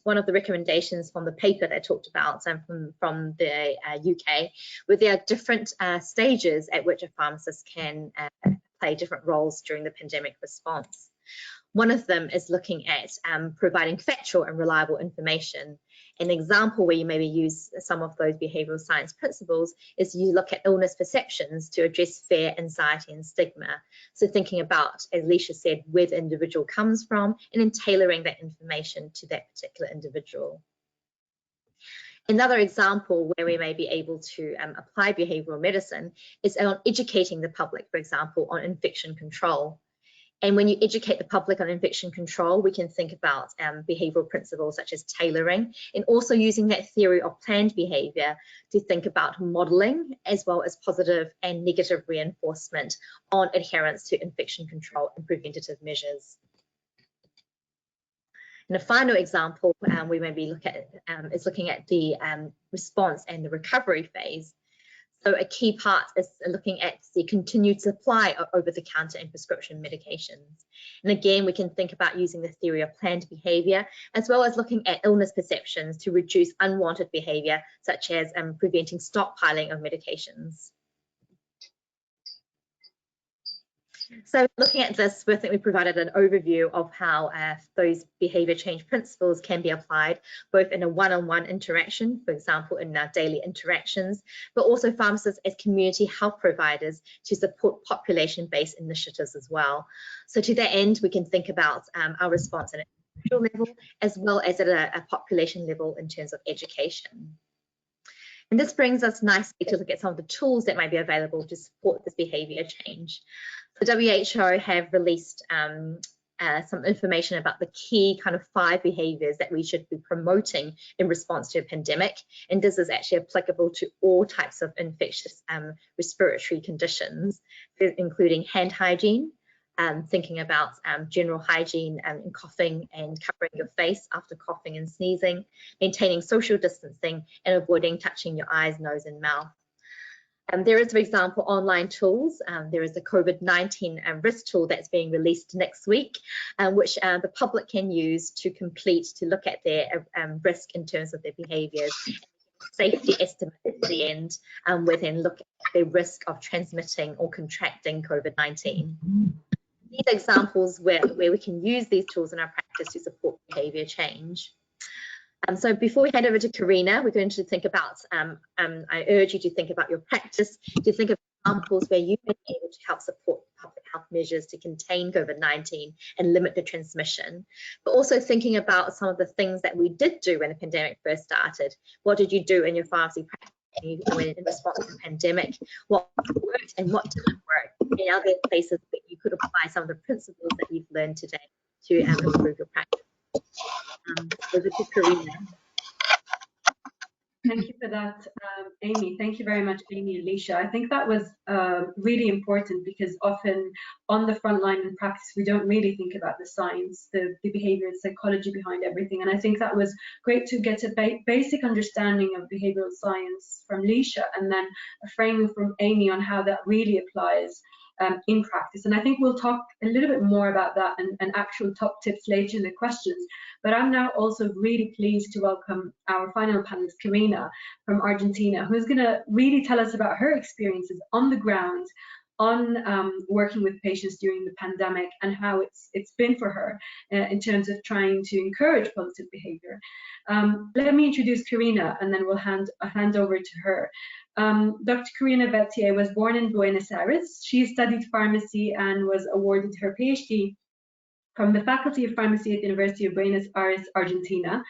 one of the recommendations from the paper that I talked about from the UK, where there are different stages at which a pharmacist can play different roles during the pandemic response. One of them is looking at providing factual and reliable information. An example where you maybe use some of those behavioural science principles is you look at illness perceptions to address fear, anxiety and stigma. So thinking about, as Leisha said, where the individual comes from and then tailoring that information to that particular individual. Another example where we may be able to apply behavioural medicine is on educating the public, for example, on infection control. And when you educate the public on infection control, we can think about behavioural principles such as tailoring, and also using that theory of planned behaviour to think about modelling, as well as positive and negative reinforcement on adherence to infection control and preventative measures. And a final example we maybe look at is looking at the response and the recovery phase. So a key part is looking at the continued supply of over-the-counter and prescription medications. And again, we can think about using the theory of planned behaviour, as well as looking at illness perceptions to reduce unwanted behaviour, such as preventing stockpiling of medications. So looking at this, I think we provided an overview of how those behaviour change principles can be applied, both in a one-on-one interaction, for example, in our daily interactions, but also pharmacists as community health providers to support population-based initiatives as well. So to that end, we can think about our response at an individual level, as well as at a population level in terms of education. And this brings us nicely to look at some of the tools that might be available to support this behaviour change. The WHO have released some information about the key kind of 5 behaviours that we should be promoting in response to a pandemic. And this is actually applicable to all types of infectious respiratory conditions, including hand hygiene, thinking about general hygiene and coughing and covering your face after coughing and sneezing, maintaining social distancing and avoiding touching your eyes, nose and mouth. There is, for example, online tools. There is a COVID-19 risk tool that's being released next week, which the public can use to complete, to look at their risk in terms of their behaviours, safety estimate at the end, where then look at the risk of transmitting or contracting COVID-19. These examples where we can use these tools in our practice to support behaviour change. So before we hand over to Karina, we're going to think about, I urge you to think about your practice, to think of examples where you've been able to help support public health measures to contain COVID-19 and limit the transmission, but also thinking about some of the things that we did do when the pandemic first started. What did you do in your pharmacy practice in response to the pandemic? What worked and what didn't work? In other places that you could apply some of the principles that you've learned today to improve your practice. Over to Karina. Thank you for that, Amy. Thank you very much, Amy and Alicia. I think that was really important because often on the front line in practice, we don't really think about the science, the behavior and psychology behind everything. And I think that was great to get a basic understanding of behavioral science from Alicia and then a framing from Amy on how that really applies in practice. And I think we'll talk a little bit more about that and actual top tips later in the questions. But I'm now also really pleased to welcome our final panelist, Karina from Argentina, who's going to really tell us about her experiences on the ground on working with patients during the pandemic and how it's been for her in terms of trying to encourage positive behavior. Let me introduce Karina and then we'll hand over to her. Dr. Karina Vettier was born in Buenos Aires. She studied pharmacy and was awarded her PhD from the Faculty of Pharmacy at the University of Buenos Aires, Argentina.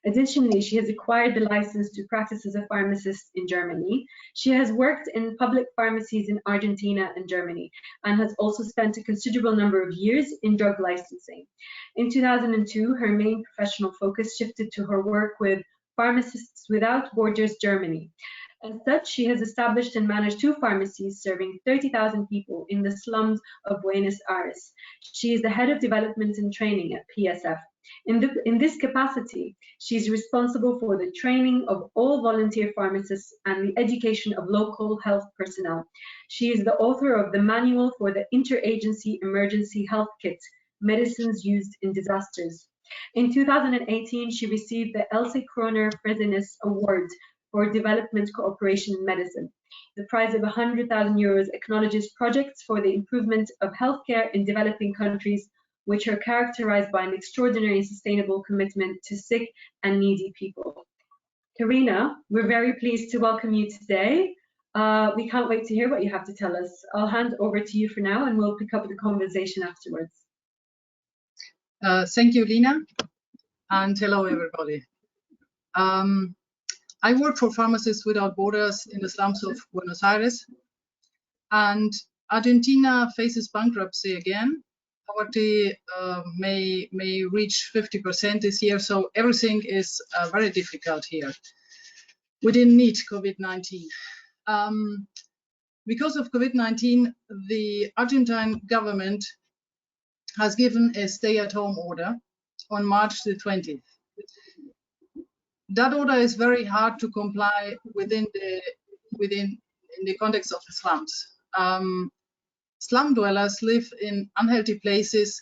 Additionally, she has acquired the license to practice as a pharmacist in Germany. She has worked in public pharmacies in Argentina and Germany, and has also spent a considerable number of years in drug licensing. In 2002, her main professional focus shifted to her work with Pharmacists Without Borders Germany. As such, she has established and managed 2 pharmacies serving 30,000 people in the slums of Buenos Aires. She is the head of development and training at PSF. In this capacity, she is responsible for the training of all volunteer pharmacists and the education of local health personnel. She is the author of the manual for the Interagency Emergency Health Kit, Medicines Used in Disasters. In 2018, she received the Else Kroner Fresenius Award for Development Cooperation in Medicine. The prize of €100,000 acknowledges projects for the improvement of healthcare in developing countries, which are characterized by an extraordinary and sustainable commitment to sick and needy people. Karina, we're very pleased to welcome you today. We can't wait to hear what you have to tell us. I'll hand over to you for now and we'll pick up the conversation afterwards. Thank you, Lina, and hello, everybody. I work for Pharmacists Without Borders in the slums of Buenos Aires, and Argentina faces bankruptcy again. Poverty may reach 50% this year, so everything is very difficult here. We didn't need COVID-19. Because of COVID-19, the Argentine government has given a stay-at-home order on March the 20th. That order is very hard to comply within the context of the slums. Slum dwellers live in unhealthy places.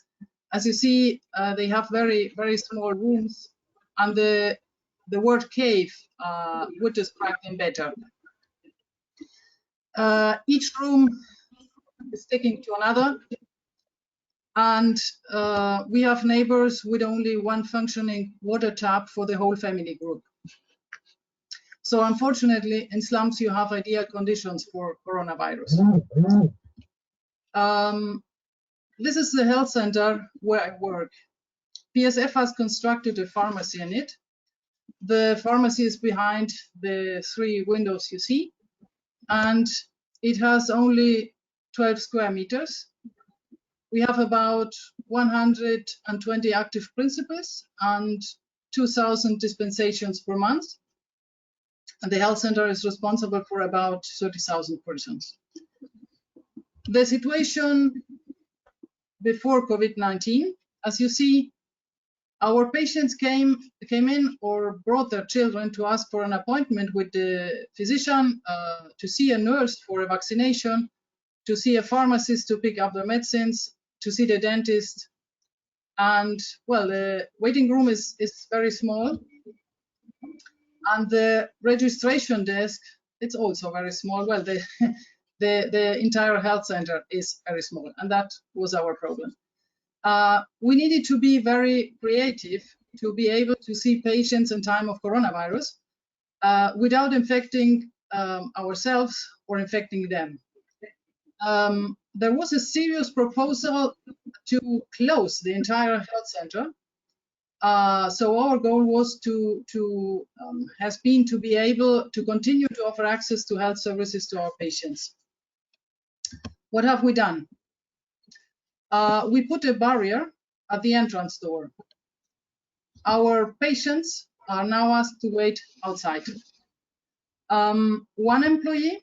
As you see, they have very, very small rooms, and the word cave would describe them better. Each room is sticking to another, and we have neighbors with only one functioning water tap for the whole family group. So unfortunately, in slums, you have ideal conditions for coronavirus. This is the health center where I work. PSF has constructed a pharmacy in it. The pharmacy is behind the 3 windows you see, and it has only 12 square meters. We have about 120 active principals and 2,000 dispensations per month. And the health center is responsible for about 30,000 persons. The situation before COVID-19, as you see, our patients came in or brought their children to ask for an appointment with the physician, to see a nurse for a vaccination, to see a pharmacist to pick up their medicines, to see the dentist. And well, the waiting room is very small. And the registration desk, it's also very small. Well, the entire health center is very small, and that was our problem. We needed to be very creative to be able to see patients in time of coronavirus without infecting ourselves or infecting them. There was a serious proposal to close the entire health center. So our goal was has been to be able to continue to offer access to health services to our patients. What have we done? We put a barrier at the entrance door. Our patients are now asked to wait outside. One employee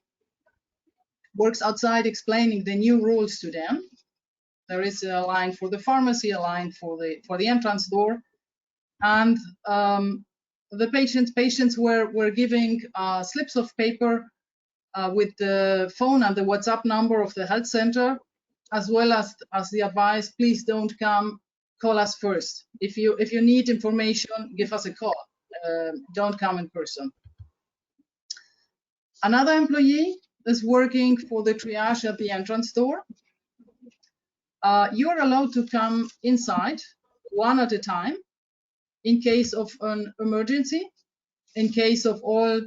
works outside explaining the new rules to them. There is a line for the pharmacy, a line for the entrance door, and the patients were giving slips of paper with the phone and the WhatsApp number of the health center, as well as the advice: please don't come, call us first. If you need information, give us a call. Don't come in person. Another employee is working for the triage at the entrance door. You are allowed to come inside one at a time in case of an emergency, in case of all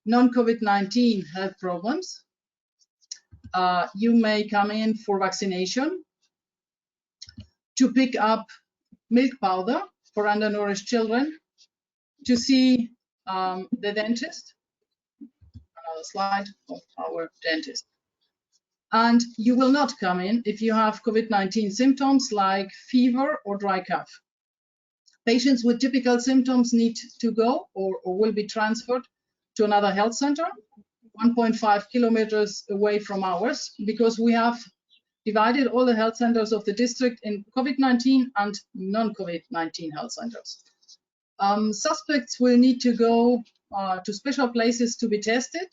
non-COVID-19 health problems. You may come in for vaccination, to pick up milk powder for undernourished children, to see the dentist. Another slide of our dentist. And you will not come in if you have COVID-19 symptoms like fever or dry cough. Patients with typical symptoms need to go or will be transferred to another health center 1.5 kilometers away from ours, because we have divided all the health centers of the district in COVID-19 and non-COVID-19 health centers. Suspects will need to go to special places to be tested,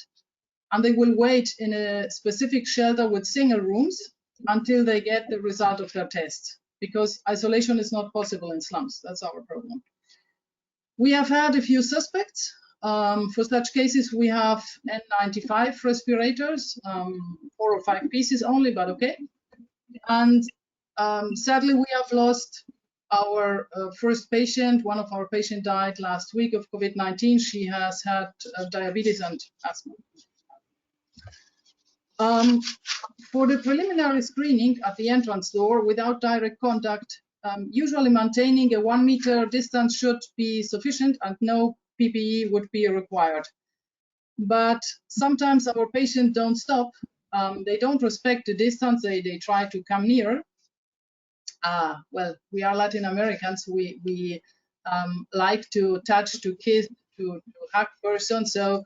and they will wait in a specific shelter with single rooms until they get the result of their test, because isolation is not possible in slums. That's our problem. We have had a few suspects. For such cases, we have N95 respirators, 4 or 5 pieces only, but okay. And sadly, we have lost our first patient. One of our patients died last week of COVID-19. She has had diabetes and asthma. For the preliminary screening at the entrance door without direct contact, usually maintaining a 1 meter distance should be sufficient and no PPE would be required. But sometimes our patients don't stop. They don't respect the distance. They try to come near. Well, we are Latin Americans. We like to touch, to kiss, to hug persons. So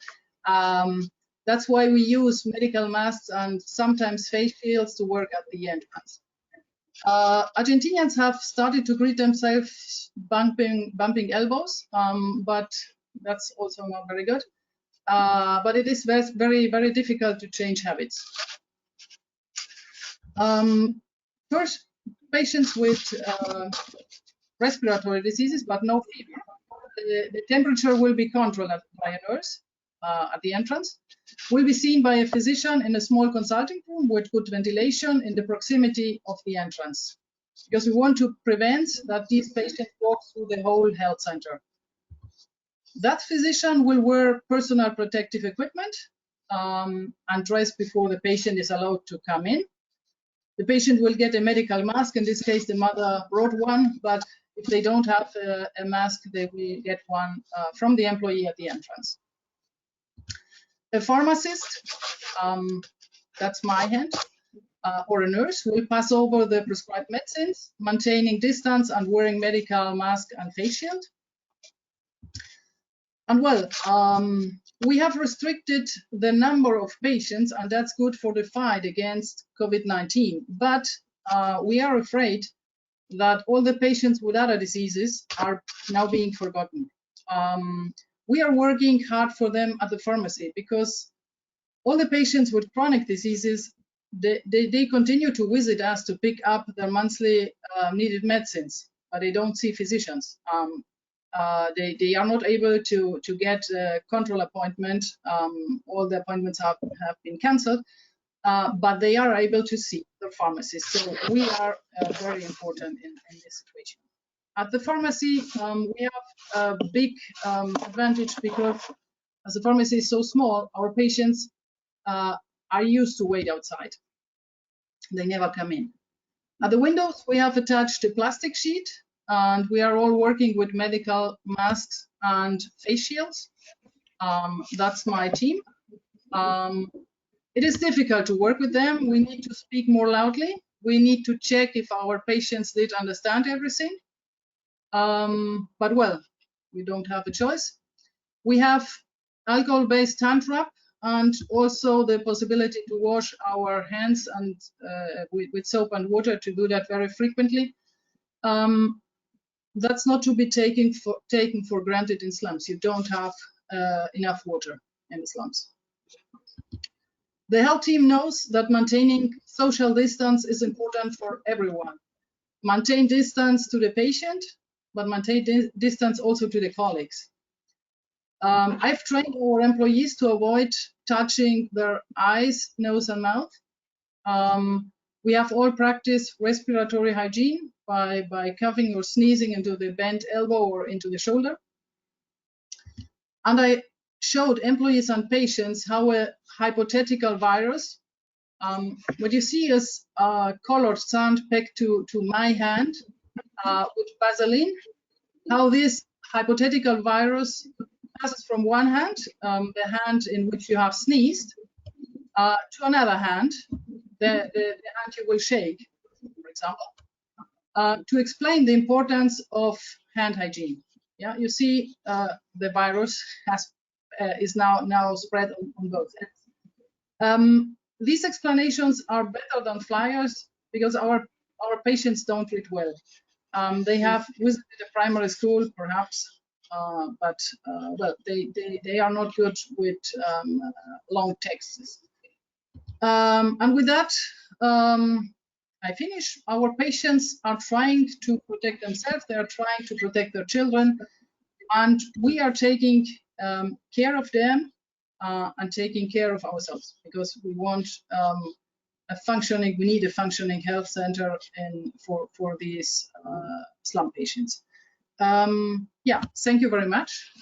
that's why we use medical masks and sometimes face shields to work at the entrance. Argentinians have started to greet themselves bumping elbows, but that's also not very good. But it is very, very difficult to change habits. First, patients with respiratory diseases but no fever, the temperature will be controlled by a nurse at the entrance, will be seen by a physician in a small consulting room with good ventilation in the proximity of the entrance, because we want to prevent that these patients walk through the whole health center. That physician will wear personal protective equipment and dress before the patient is allowed to come in. The patient will get a medical mask. In this case, the mother brought one, but if they don't have a mask, they will get one from the employee at the entrance. A pharmacist, that's my hand, or a nurse will pass over the prescribed medicines, maintaining distance and wearing medical mask and face shield. And well, we have restricted the number of patients, and that's good for the fight against COVID-19. But we are afraid that all the patients with other diseases are now being forgotten. We are working hard for them at the pharmacy, because all the patients with chronic diseases, they continue to visit us to pick up their monthly needed medicines, but they don't see physicians. They are not able to get a control appointment. All the appointments have been cancelled, but they are able to see the pharmacist. So we are very important in this situation. At the pharmacy, we have a big advantage, because as the pharmacy is so small, our patients are used to wait outside. They never come in. At the windows, we have attached a plastic sheet, and we are all working with medical masks and face shields. That's my team. It is difficult to work with them. We need to speak more loudly. We need to check if our patients did understand everything. But well, we don't have a choice. We have alcohol-based hand wrap, and also the possibility to wash our hands and with soap and water, to do that very frequently. That's not to be taken for granted in slums. You don't have enough water in the slums. The health team knows that maintaining social distance is important for everyone. Maintain distance to the patient, but maintain distance also to the colleagues. I've trained our employees to avoid touching their eyes, nose, and mouth. We have all practiced respiratory hygiene by coughing or sneezing into the bent elbow or into the shoulder. And I showed employees and patients how a hypothetical virus, what you see is colored sand pegged to my hand with Vaseline, how this hypothetical virus passes from one hand, the hand in which you have sneezed, to another hand, the hand you will shake, for example, to explain the importance of hand hygiene. Yeah, you see, the virus is now spread on both ends. These explanations are better than flyers because our patients don't read well. They have visited a primary school, perhaps, but well, they are not good with long texts. And with that, I finish. Our patients are trying to protect themselves. They are trying to protect their children, and we are taking care of them and taking care of ourselves, because we want we need a functioning health center for these slum patients. Yeah, thank you very much.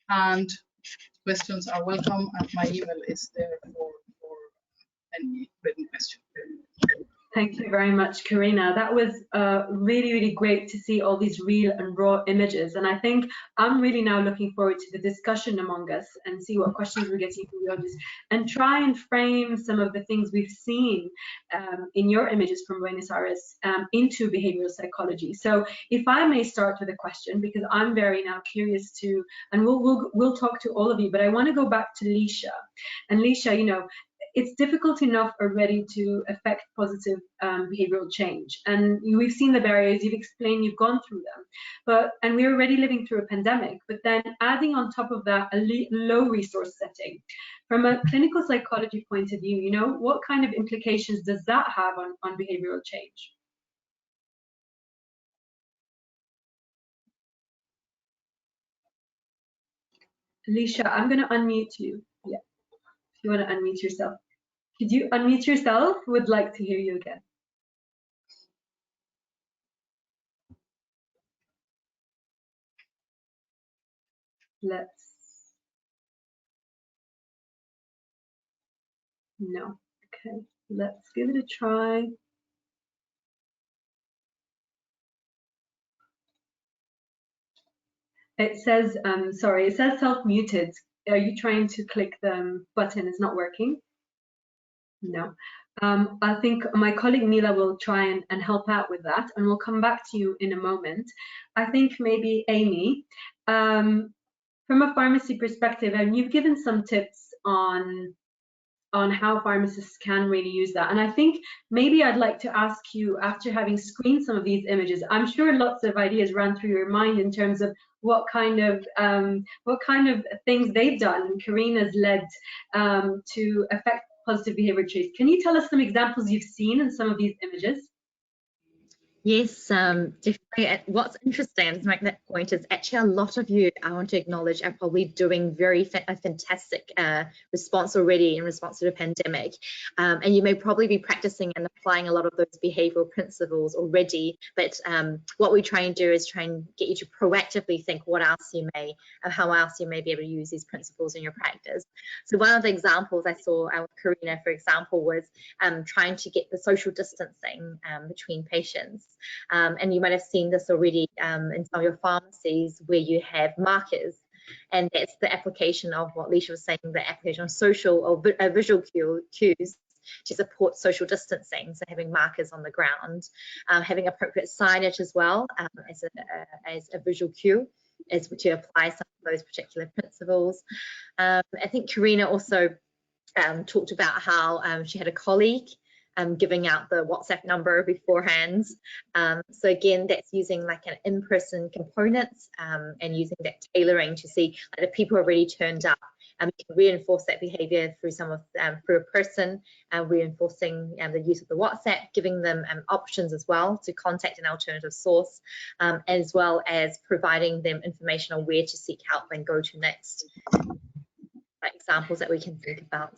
And questions are welcome, and my email is there for any written question. Thank you very much, Karina. That was really, really great to see all these real and raw images. And I think I'm really now looking forward to the discussion among us and see what questions we're getting from the audience and try and frame some of the things we've seen in your images from Buenos Aires into behavioral psychology. So if I may start with a question, because I'm very now curious to, and we'll talk to all of you, but I want to go back to Lisha. And Lisha, you know, it's difficult enough already to affect positive behavioral change. And we've seen the barriers, you've explained, you've gone through them. And we're already living through a pandemic, but then adding on top of that a low resource setting. From a clinical psychology point of view, you know, what kind of implications does that have on behavioral change? Alicia, I'm going to unmute you. Yeah, if you want to unmute yourself. Could you unmute yourself? Would like to hear you again. No. Okay, let's give it a try. It says, sorry, it says self-muted. Are you trying to click the button? It's not working? No. I think my colleague Mila will try and help out with that, and we'll come back to you in a moment. I think maybe Amy, from a pharmacy perspective, and you've given some tips on how pharmacists can really use that. And I think maybe I'd like to ask you, after having screened some of these images, I'm sure lots of ideas ran through your mind in terms of what kind of things they've done, Karina's led to affect positive behavior change. Can you tell us some examples you've seen in some of these images? Yes, definitely. What's interesting to make that point is actually a lot of you, I want to acknowledge, are probably doing a fantastic response already in response to the pandemic. And you may probably be practicing and applying a lot of those behavioral principles already. But what we try and do is try and get you to proactively think how else you may be able to use these principles in your practice. So one of the examples I saw with Karina, for example, was trying to get the social distancing between patients. And you might have seen this already in some of your pharmacies where you have markers, and that's the application of what Lisha was saying, the application of social or visual cues to support social distancing. So having markers on the ground, having appropriate signage as well as a visual cue. is to apply some of those particular principles. I think Karina also talked about how she had a colleague giving out the WhatsApp number beforehand. So again, that's using like an in-person components and using that tailoring to see like the people who already turned up. We can reinforce that behaviour through through a person, reinforcing the use of the WhatsApp, giving them options as well to contact an alternative source, as well as providing them information on where to seek help and go to next. Examples that we can think about.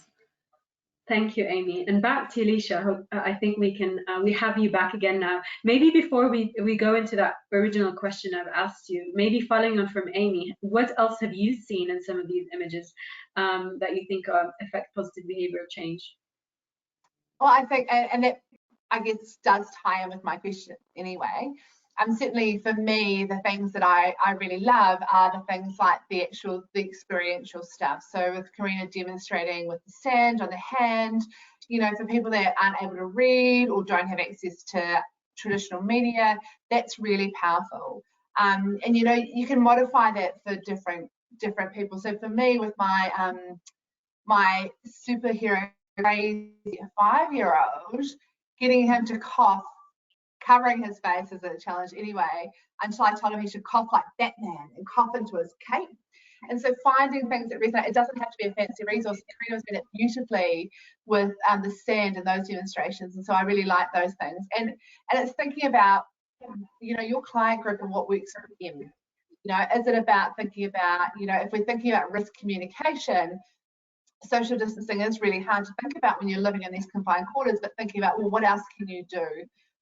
Thank you, Amy. And back to Alicia. I think we have you back again now. Maybe before we go into that original question I've asked you, maybe following on from Amy, what else have you seen in some of these images that you think affect positive behavioural change? Well, I think, and it, I guess, does tie in with my question anyway. Certainly for me, the things that I really love are the things like the experiential stuff. So with Karina demonstrating with the sand on the hand, you know, for people that aren't able to read or don't have access to traditional media, that's really powerful. And you know, you can modify that for different people. So for me, with my my superhero crazy 5-year-old, getting him to cough, covering his face is a challenge anyway, until I told him he should cough like Batman and cough into his cape. And so finding things that resonate, it doesn't have to be a fancy resource. Karina was doing it beautifully with the sand and those demonstrations. And so I really like those things. And it's thinking about, you know, your client group and what works for them. You know, is it about thinking about, you know, if we're thinking about risk communication, social distancing is really hard to think about when you're living in these confined quarters, but thinking about, well, what else can you do?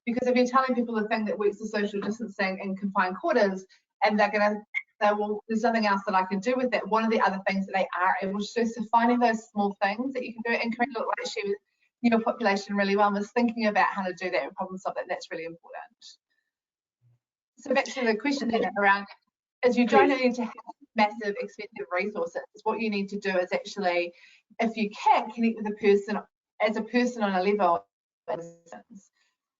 Because if you're telling people the thing that works for social distancing in confined quarters, and they're going to say, well, there's nothing else that I can do with it, one of the other things that they are able to do, so finding those small things that you can do, and Karina looked like she was your population really well, was thinking about how to do that and problem solve that. That's really important. So back to the question then around, is you don't need to have massive expensive resources. What you need to do is actually, if you can, connect with a person as a person on a level,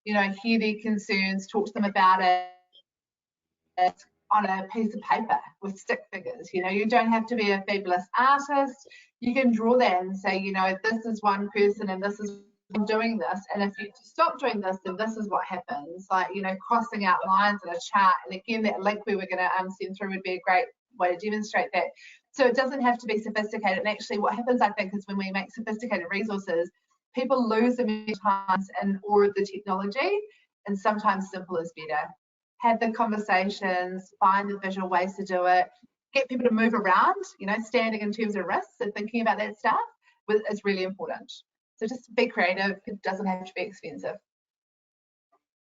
you know, hear their concerns, talk to them about it on a piece of paper with stick figures. You know, you don't have to be a fabulous artist. You can draw that and say, you know, this is one person and this is I'm doing this, and if you stop doing this, then this is what happens. Like, you know, crossing out lines in a chart, and again, that link we were going to send through would be a great way to demonstrate that. So it doesn't have to be sophisticated. And actually, what happens, I think, is when we make sophisticated resources, people lose them many times in awe of the technology, and sometimes simple is better. Have the conversations, find the visual ways to do it, get people to move around, you know, standing in terms of risks and thinking about that stuff is really important. So just be creative. It doesn't have to be expensive.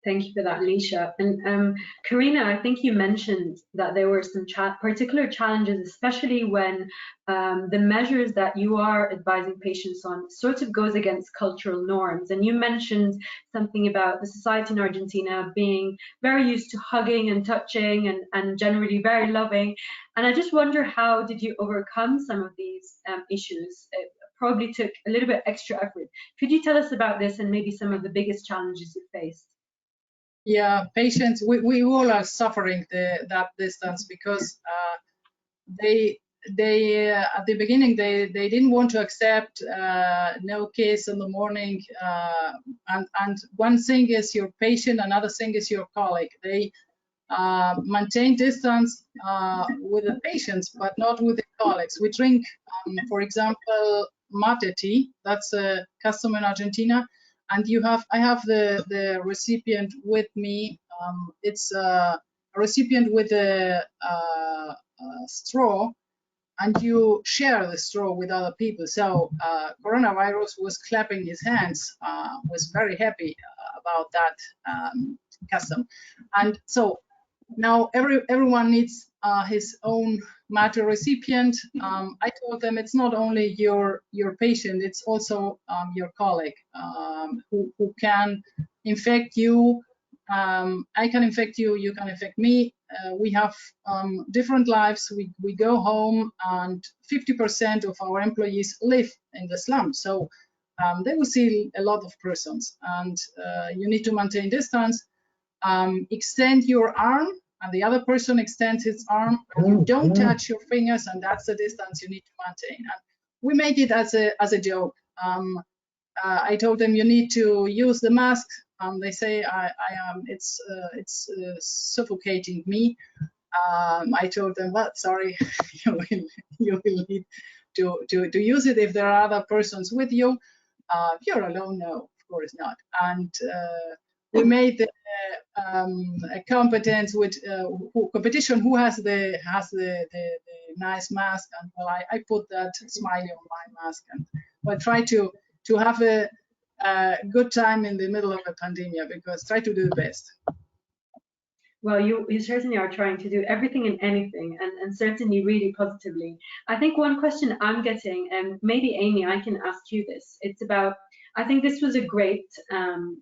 Thank you for that, Alicia. And Karina, I think you mentioned that there were some particular challenges, especially when the measures that you are advising patients on sort of goes against cultural norms. And you mentioned something about the society in Argentina being very used to hugging and touching and generally very loving. And I just wonder, how did you overcome some of these issues? It probably took a little bit extra effort. Could you tell us about this and maybe some of the biggest challenges you faced? Yeah, patients, we all are suffering that distance because they at the beginning they didn't want to accept no kiss in the morning, and one thing is your patient, another thing is your colleague. They maintain distance with the patients, but not with the colleagues. We drink, for example, mate tea. That's a custom in Argentina. And I have the recipient with me. It's a recipient with a straw, and you share the straw with other people. So coronavirus was clapping his hands, was very happy about that custom. And so now everyone needs his own matter recipient. I told them it's not only your patient, it's also your colleague who can infect you. I can infect you, you can infect me. We have different lives. We go home, and 50% of our employees live in the slum. So they will see a lot of persons, and you need to maintain distance. Extend your arm and the other person extends his arm, and you don't touch your fingers, and that's the distance you need to maintain. And we made it as a joke. I told them you need to use the mask. They say it's suffocating me. I told them, well, sorry, you will need to use it if there are other persons with you. You're alone? No, of course not. And we made a competence with competition who has the nice mask, and well, I put that smiley on my mask, and well, try to have a good time in the middle of a pandemic, because try to do the best. Well, you certainly are trying to do everything and anything, and certainly really positively. I think one question I'm getting, and maybe Amy, I can ask you this. It's about, I think this was a great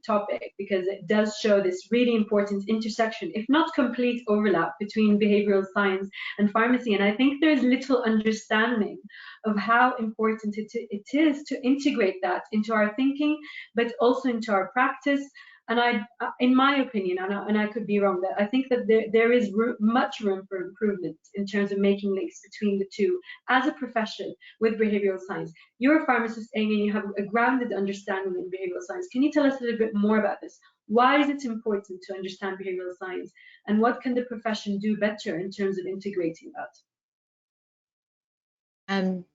topic, because it does show this really important intersection, if not complete overlap, between behavioral science and pharmacy. And I think there's little understanding of how important it is to integrate that into our thinking, but also into our practice. And in my opinion, and I could be wrong, that I think that there is much room for improvement in terms of making links between the two as a profession with behavioral science. You're a pharmacist, Amy, and you have a grounded understanding in behavioral science. Can you tell us a little bit more about this? Why is it important to understand behavioral science, and what can the profession do better in terms of integrating that?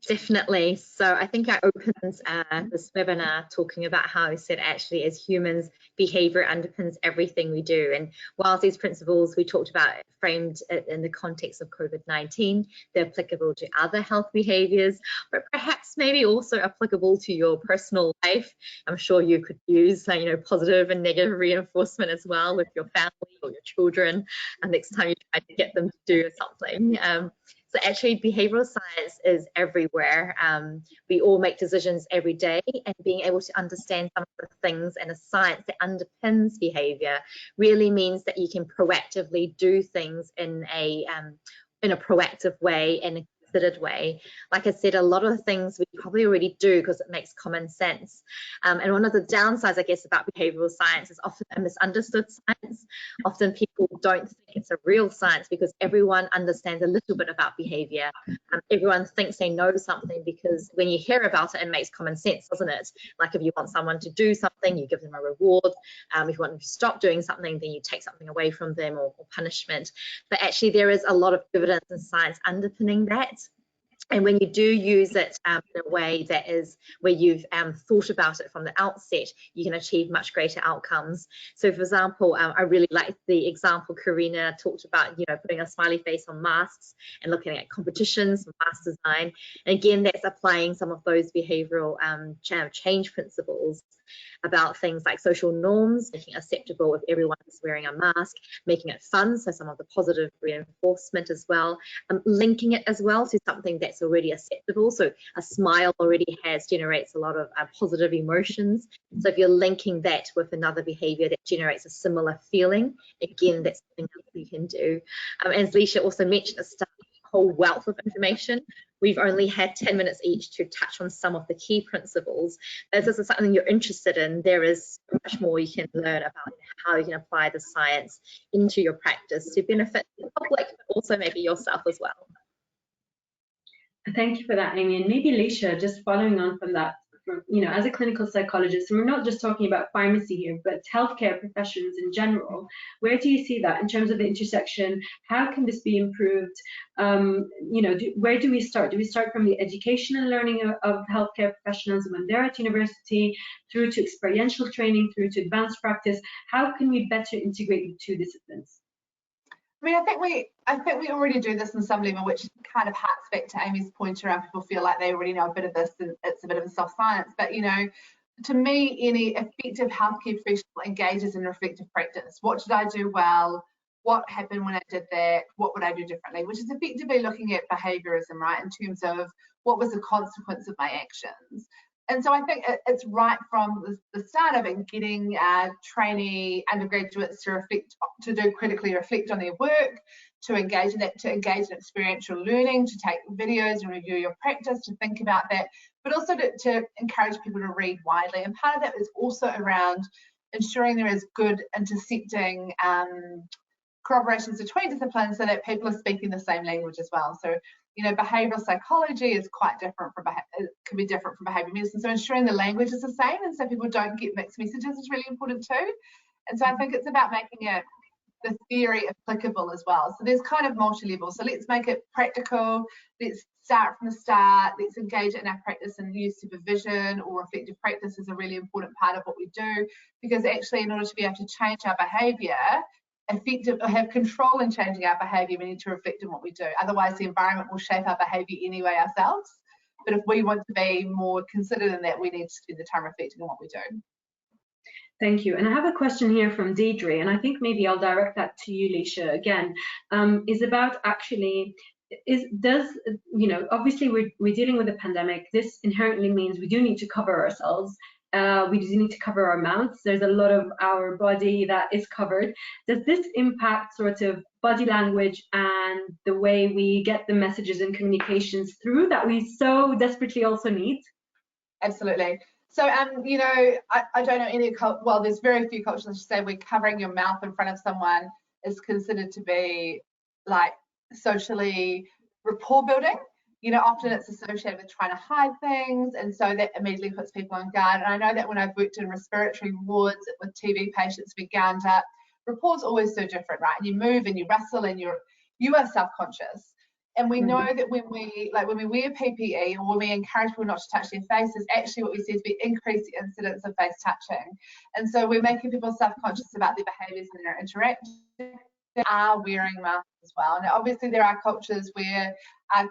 Definitely. So I think I opened this webinar talking about how I said actually as humans, behavior underpins everything we do. And whilst these principles we talked about framed in the context of COVID-19, they're applicable to other health behaviors, but perhaps maybe also applicable to your personal life. I'm sure you could use positive and negative reinforcement as well with your family or your children, and next time you try to get them to do something. So actually, behavioral science is everywhere. We all make decisions every day, and being able to understand some of the things and the science that underpins behavior really means that you can proactively do things in a proactive way and a considered way. Like I said, a lot of the things we probably already do because it makes common sense. And one of the downsides, I guess, about behavioral science is often a misunderstood science. Often people don't think it's a real science because everyone understands a little bit about behavior. Everyone thinks they know something because when you hear about it, it makes common sense, doesn't it? Like if you want someone to do something, you give them a reward. If you want them to stop doing something, then you take something away from them or punishment. But actually, there is a lot of evidence and science underpinning that. And when you do use it in a way that is where you've thought about it from the outset, you can achieve much greater outcomes. So, for example, I really like the example Karina talked about, putting a smiley face on masks and looking at competitions, mask design. And again, that's applying some of those behavioural change principles about things like social norms, making it acceptable if everyone is wearing a mask, making it fun, so some of the positive reinforcement as well, linking it as well to something that's already acceptable. So a smile already generates a lot of positive emotions. So if you're linking that with another behavior that generates a similar feeling, again, that's something else you can do. As Leisha also mentioned, a whole wealth of information. We've only had 10 minutes each to touch on some of the key principles. If this is something you're interested in, there is much more you can learn about how you can apply the science into your practice to benefit the public, but also maybe yourself as well. Thank you for that, Amy. And maybe Leisha, just following on from that, as a clinical psychologist, and we're not just talking about pharmacy here, but healthcare professions in general, where do you see that in terms of the intersection? How can this be improved? Where do we start? Do we start from the education and learning of healthcare professionals when they're at university, through to experiential training, through to advanced practice? How can we better integrate the two disciplines? I mean, I think we already do this in some level, which kind of harks back to Amy's point around people feel like they already know a bit of this and it's a bit of a soft science. But, to me, any effective healthcare professional engages in reflective practice. What did I do well? What happened when I did that? What would I do differently? Which is effectively looking at behaviorism, right, in terms of what was the consequence of my actions. And so I think it's right from the start of it, getting trainee undergraduates to do critically reflect on their work, to engage in experiential learning, to take videos and review your practice, to think about that, but also to encourage people to read widely. And part of that is also around ensuring there is good intercepting corroborations between disciplines so that people are speaking the same language as well. So, you know, behavioural psychology is quite different from, it can be different from behaviour medicine. So ensuring the language is the same and so people don't get mixed messages is really important too. And so I think it's about making it, the theory applicable as well. So there's kind of multi-level. So let's make it practical. Let's start from the start. Let's engage it in our practice and use supervision or reflective practice is a really important part of what we do, because actually in order to be able to change our behaviour, effective or have control in changing our behaviour, we need to reflect on what we do. Otherwise the environment will shape our behaviour anyway ourselves. But if we want to be more considered in that, we need to spend the time reflecting on what we do. Thank you. And I have a question here from Deidre, and I think maybe I'll direct that to you, Leisha, again, is about actually, you know, obviously we're dealing with a pandemic. This inherently means we do need to cover ourselves. We do need to cover our mouths. There's a lot of our body that is covered. Does this impact sort of body language and the way we get the messages and communications through that we so desperately also need? Absolutely. So, you know, I don't know any, well, there's very few cultures that say we're covering your mouth in front of someone is considered to be like socially rapport building. You know, often it's associated with trying to hide things, and so that immediately puts people on guard. And I know that when I've worked in respiratory wards with TB patients, we gowned up, rapport's always so different, right? And you move and you wrestle and you are self-conscious. And we know that when we wear PPE or when we encourage people not to touch their faces, actually what we see is we increase the incidence of face touching. And so we're making people self-conscious about their behaviours and their interactions. They are wearing masks as well. Now, obviously there are cultures where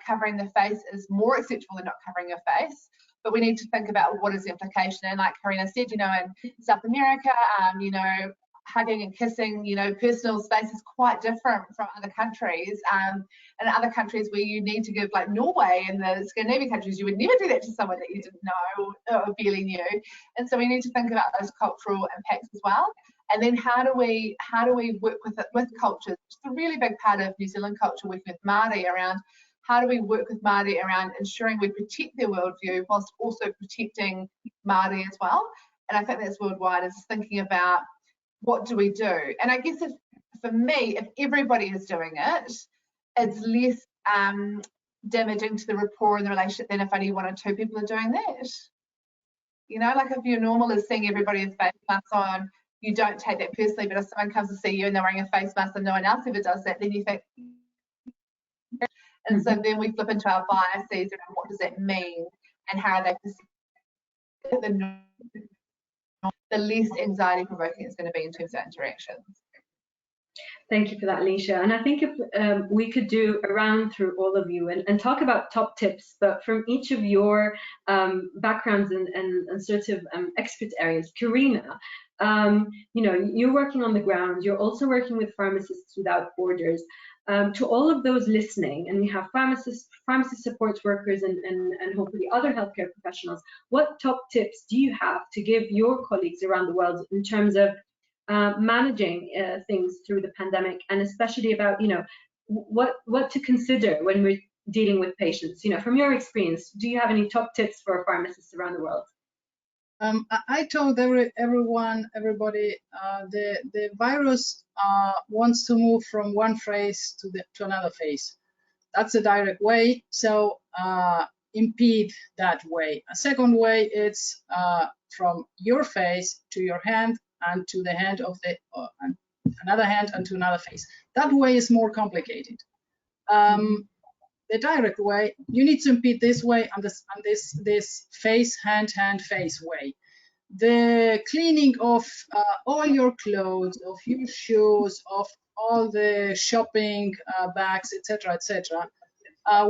covering the face is more acceptable than not covering your face. But we need to think about what is the implication. And like Karina said, you know, in South America, you know, hugging and kissing, you know, personal space is quite different from other countries. And other countries where you need to give, like Norway and the Scandinavian countries, you would never do that to someone that you didn't know or barely knew. And so we need to think about those cultural impacts as well. And then how do we work with cultures? It's a really big part of New Zealand culture, working with Māori around how do we work with Māori around ensuring we protect their worldview whilst also protecting Māori as well. And I think that's worldwide, is thinking about what do we do? And I guess for me, if everybody is doing it, it's less damaging to the rapport and the relationship than if only one or two people are doing that. You know, like if your normal is seeing everybody with face masks on, you don't take that personally, but if someone comes to see you and they're wearing a face mask and no one else ever does that, then you think, and so then we flip into our biases around what does that mean and how are they perceived. The least anxiety provoking it's going to be in terms of interactions. Thank you for that, Leisha. And I think if we could do a round through all of you and talk about top tips, but from each of your backgrounds and sort of expert areas. Karina, you know, you're working on the ground. You're also working with Pharmacists Without Borders. To all of those listening, and we have pharmacist support workers and hopefully other healthcare professionals, what top tips do you have to give your colleagues around the world in terms of managing things through the pandemic, and especially about, you know, what to consider when we're dealing with patients? You know, from your experience, do you have any top tips for pharmacists around the world? I told everybody, the virus wants to move from one phase to another phase. That's a direct way. So impede that way. A second way, it's from your face to your hand and to the hand of the another hand and to another face. That way is more complicated. The direct way, you need to impede this way and this face, hand, face way. The cleaning of all your clothes, of your shoes, of all the shopping bags, etc.,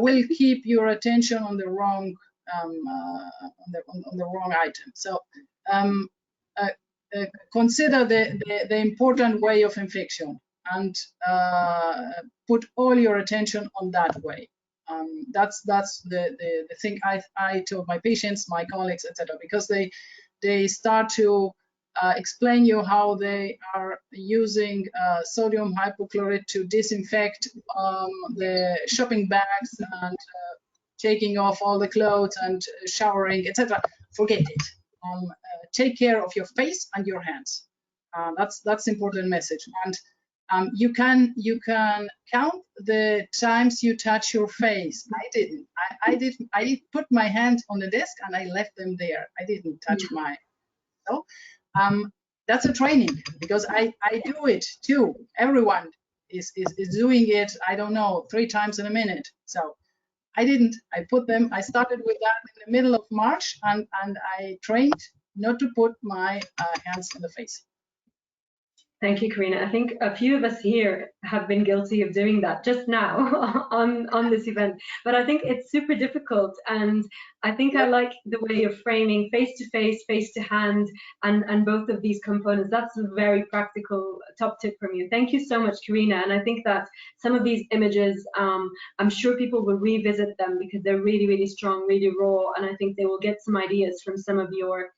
will keep your attention on the wrong on the wrong item. So consider the important way of infection and put all your attention on that way. That's the thing I told my patients, my colleagues, etc., because they start to explain you how they are using sodium hypochlorite to disinfect the shopping bags and taking off all the clothes and showering, etc. Forget it. Take care of your face and your hands. That's important message. You can count the times you touch your face. I didn't. I put my hand on the desk and I left them there. I didn't touch my. So that's a training, because I do it too. Everyone is doing it. I don't know, 3 times in a minute. So I didn't. I put them. I started with that in the middle of March, and I trained not to put my hands in the face. Thank you, Karina. I think a few of us here have been guilty of doing that just now on this event, but I think it's super difficult, and I think I like the way you're framing face-to-face, face-to-hand, and both of these components. That's a very practical top tip from you. Thank you so much, Karina, and I think that some of these images, I'm sure people will revisit them because they're really, really strong, really raw, and I think they will get some ideas from some of your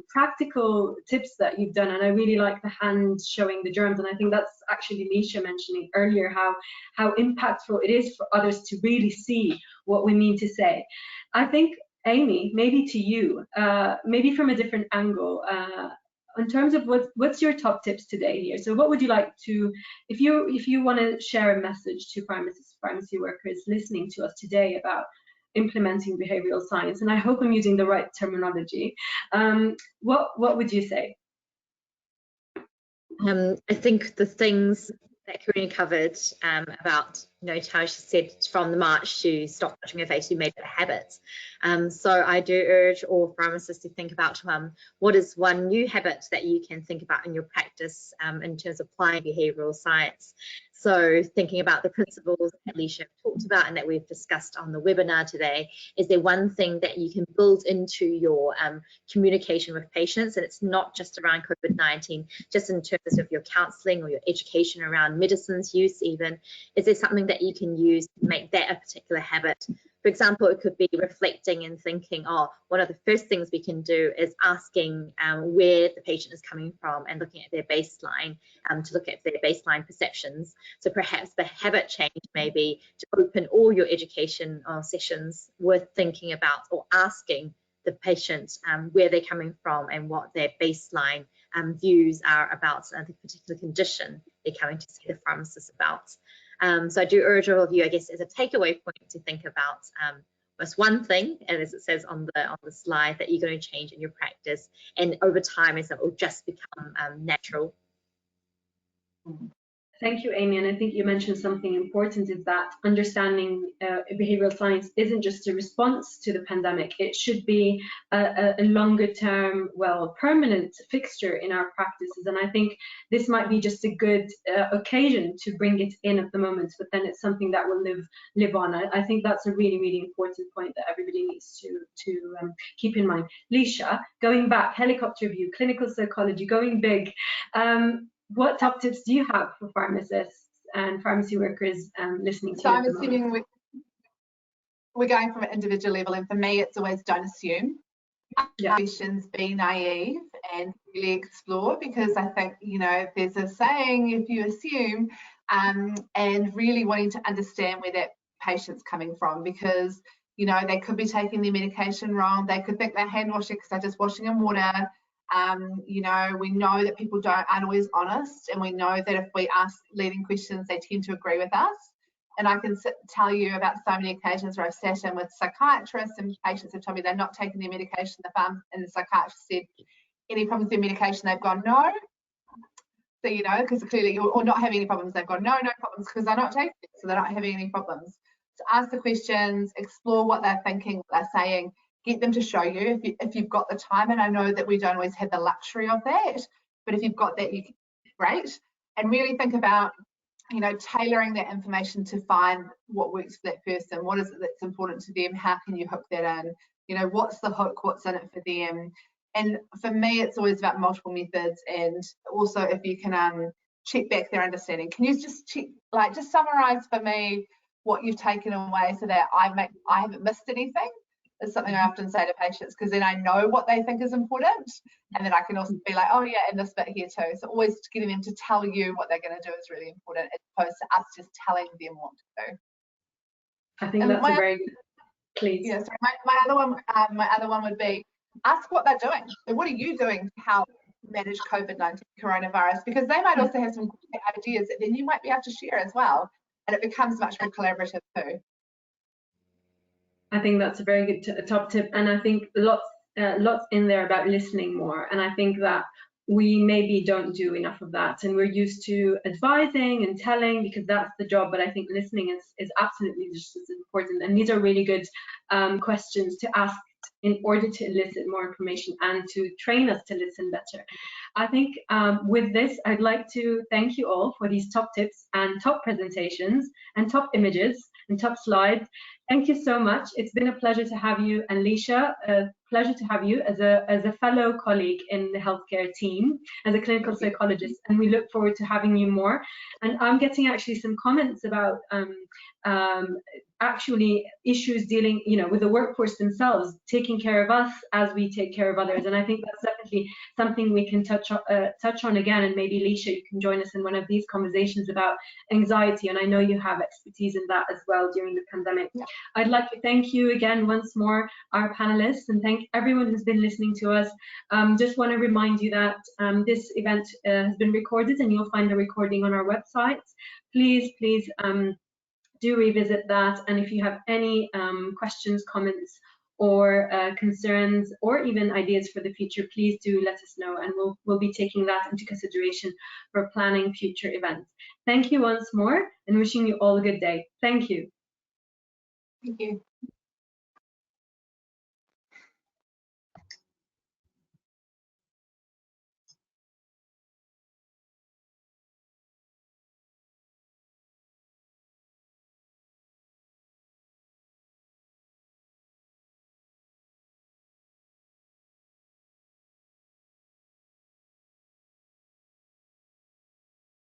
practical tips that you've done. And I really like the hand showing the germs, and I think that's actually Lisha mentioning earlier how impactful it is for others to really see what we mean to say. I think, Amy, maybe to you, maybe from a different angle, in terms of what's your top tips today here. So what would you like to, if you want to share a message to pharmacists, pharmacy workers listening to us today about implementing behavioral science, and I hope I'm using the right terminology, what would you say? I think the things that Karina covered about, how she said from the March to stop touching her face, you made it a habit. So I do urge all pharmacists to think about what is one new habit that you can think about in your practice in terms of applying behavioural science. So thinking about the principles that Lisha talked about and that we've discussed on the webinar today, is there one thing that you can build into your communication with patients? And it's not just around COVID-19, just in terms of your counselling or your education around medicines use even. Is there something that you can use to make that a particular habit? For example, it could be reflecting and thinking, one of the first things we can do is asking where the patient is coming from and looking at their baseline to look at their baseline perceptions. So perhaps the habit change may be to open all your education sessions with thinking about or asking the patient where they're coming from and what their baseline views are about the particular condition they're coming to see the pharmacist about. So I do urge all of you, I guess, as a takeaway point, to think about just one thing, and as it says on the slide, that you're going to change in your practice, and over time, as it will just become natural. Thank you, Amy. And I think you mentioned something important, is that understanding behavioral science isn't just a response to the pandemic. It should be a longer term, permanent fixture in our practices. And I think this might be just a good occasion to bring it in at the moment, but then it's something that will live on. I think that's a really, really important point that everybody needs to keep in mind. Lisha, going back, helicopter view, clinical psychology, going big. What top tips do you have for pharmacists and pharmacy workers listening to you? So I'm assuming we're going from an individual level, and for me, it's always don't assume. Questions, be naive, and really explore, because I think, there's a saying, if you assume, and really wanting to understand where that patient's coming from, because, they could be taking their medication wrong. They could think they're hand washing because they're just washing in water. We know that people aren't always honest, and we know that if we ask leading questions, they tend to agree with us. And I can tell you about so many occasions where I've sat in with psychiatrists and patients have told me they're not taking their medication, and the psychiatrist said, any problems with their medication? They've gone, no. So, because clearly, or not having any problems, they've gone, no problems, because they're not taking it, so they're not having any problems. So ask the questions, explore what they're thinking, what they're saying, get them to show you if you've got the time. And I know that we don't always have the luxury of that, but if you've got that, great. And really think about, tailoring that information to find what works for that person. What is it that's important to them? How can you hook that in? What's the hook? What's in it for them? And for me, it's always about multiple methods, and also if you can check back their understanding. Can you just check, just summarize for me what you've taken away so that I haven't missed anything? Is something I often say to patients, because then I know what they think is important, and then I can also be like, oh yeah, and this bit here too. So always getting them to tell you what they're going to do is really important, as opposed to us just telling them what to do. I think that's a very good. Please. Yeah. So my other one would be ask what they're doing. So what are you doing to help manage COVID-19 coronavirus, because they might also have some great ideas that then you might be able to share as well, and it becomes much more collaborative too. I think that's a very good top tip, and I think lots in there about listening more. And I think that we maybe don't do enough of that, and we're used to advising and telling because that's the job. But I think listening is absolutely just as important. And these are really good questions to ask in order to elicit more information and to train us to listen better. I think with this, I'd like to thank you all for these top tips and top presentations and top images and top slides. Thank you so much. It's been a pleasure to have you, and Leisha, a pleasure to have you as a fellow colleague in the healthcare team, as a clinical psychologist, and we look forward to having you more. And I'm getting actually some comments about actually issues dealing, with the workforce themselves, taking care of us as we take care of others. And I think that's definitely something we can touch on again. And maybe Leisha, you can join us in one of these conversations about anxiety. And I know you have expertise in that as well during the pandemic. Yeah. I'd like to thank you again once more, our panelists, and thank everyone who's been listening to us. Just want to remind you that this event has been recorded, and you'll find the recording on our website. Please do revisit that, and if you have any questions, comments, or concerns, or even ideas for the future, please do let us know, and we'll be taking that into consideration for planning future events. Thank you once more, and wishing you all a good day. Thank you. Thank you.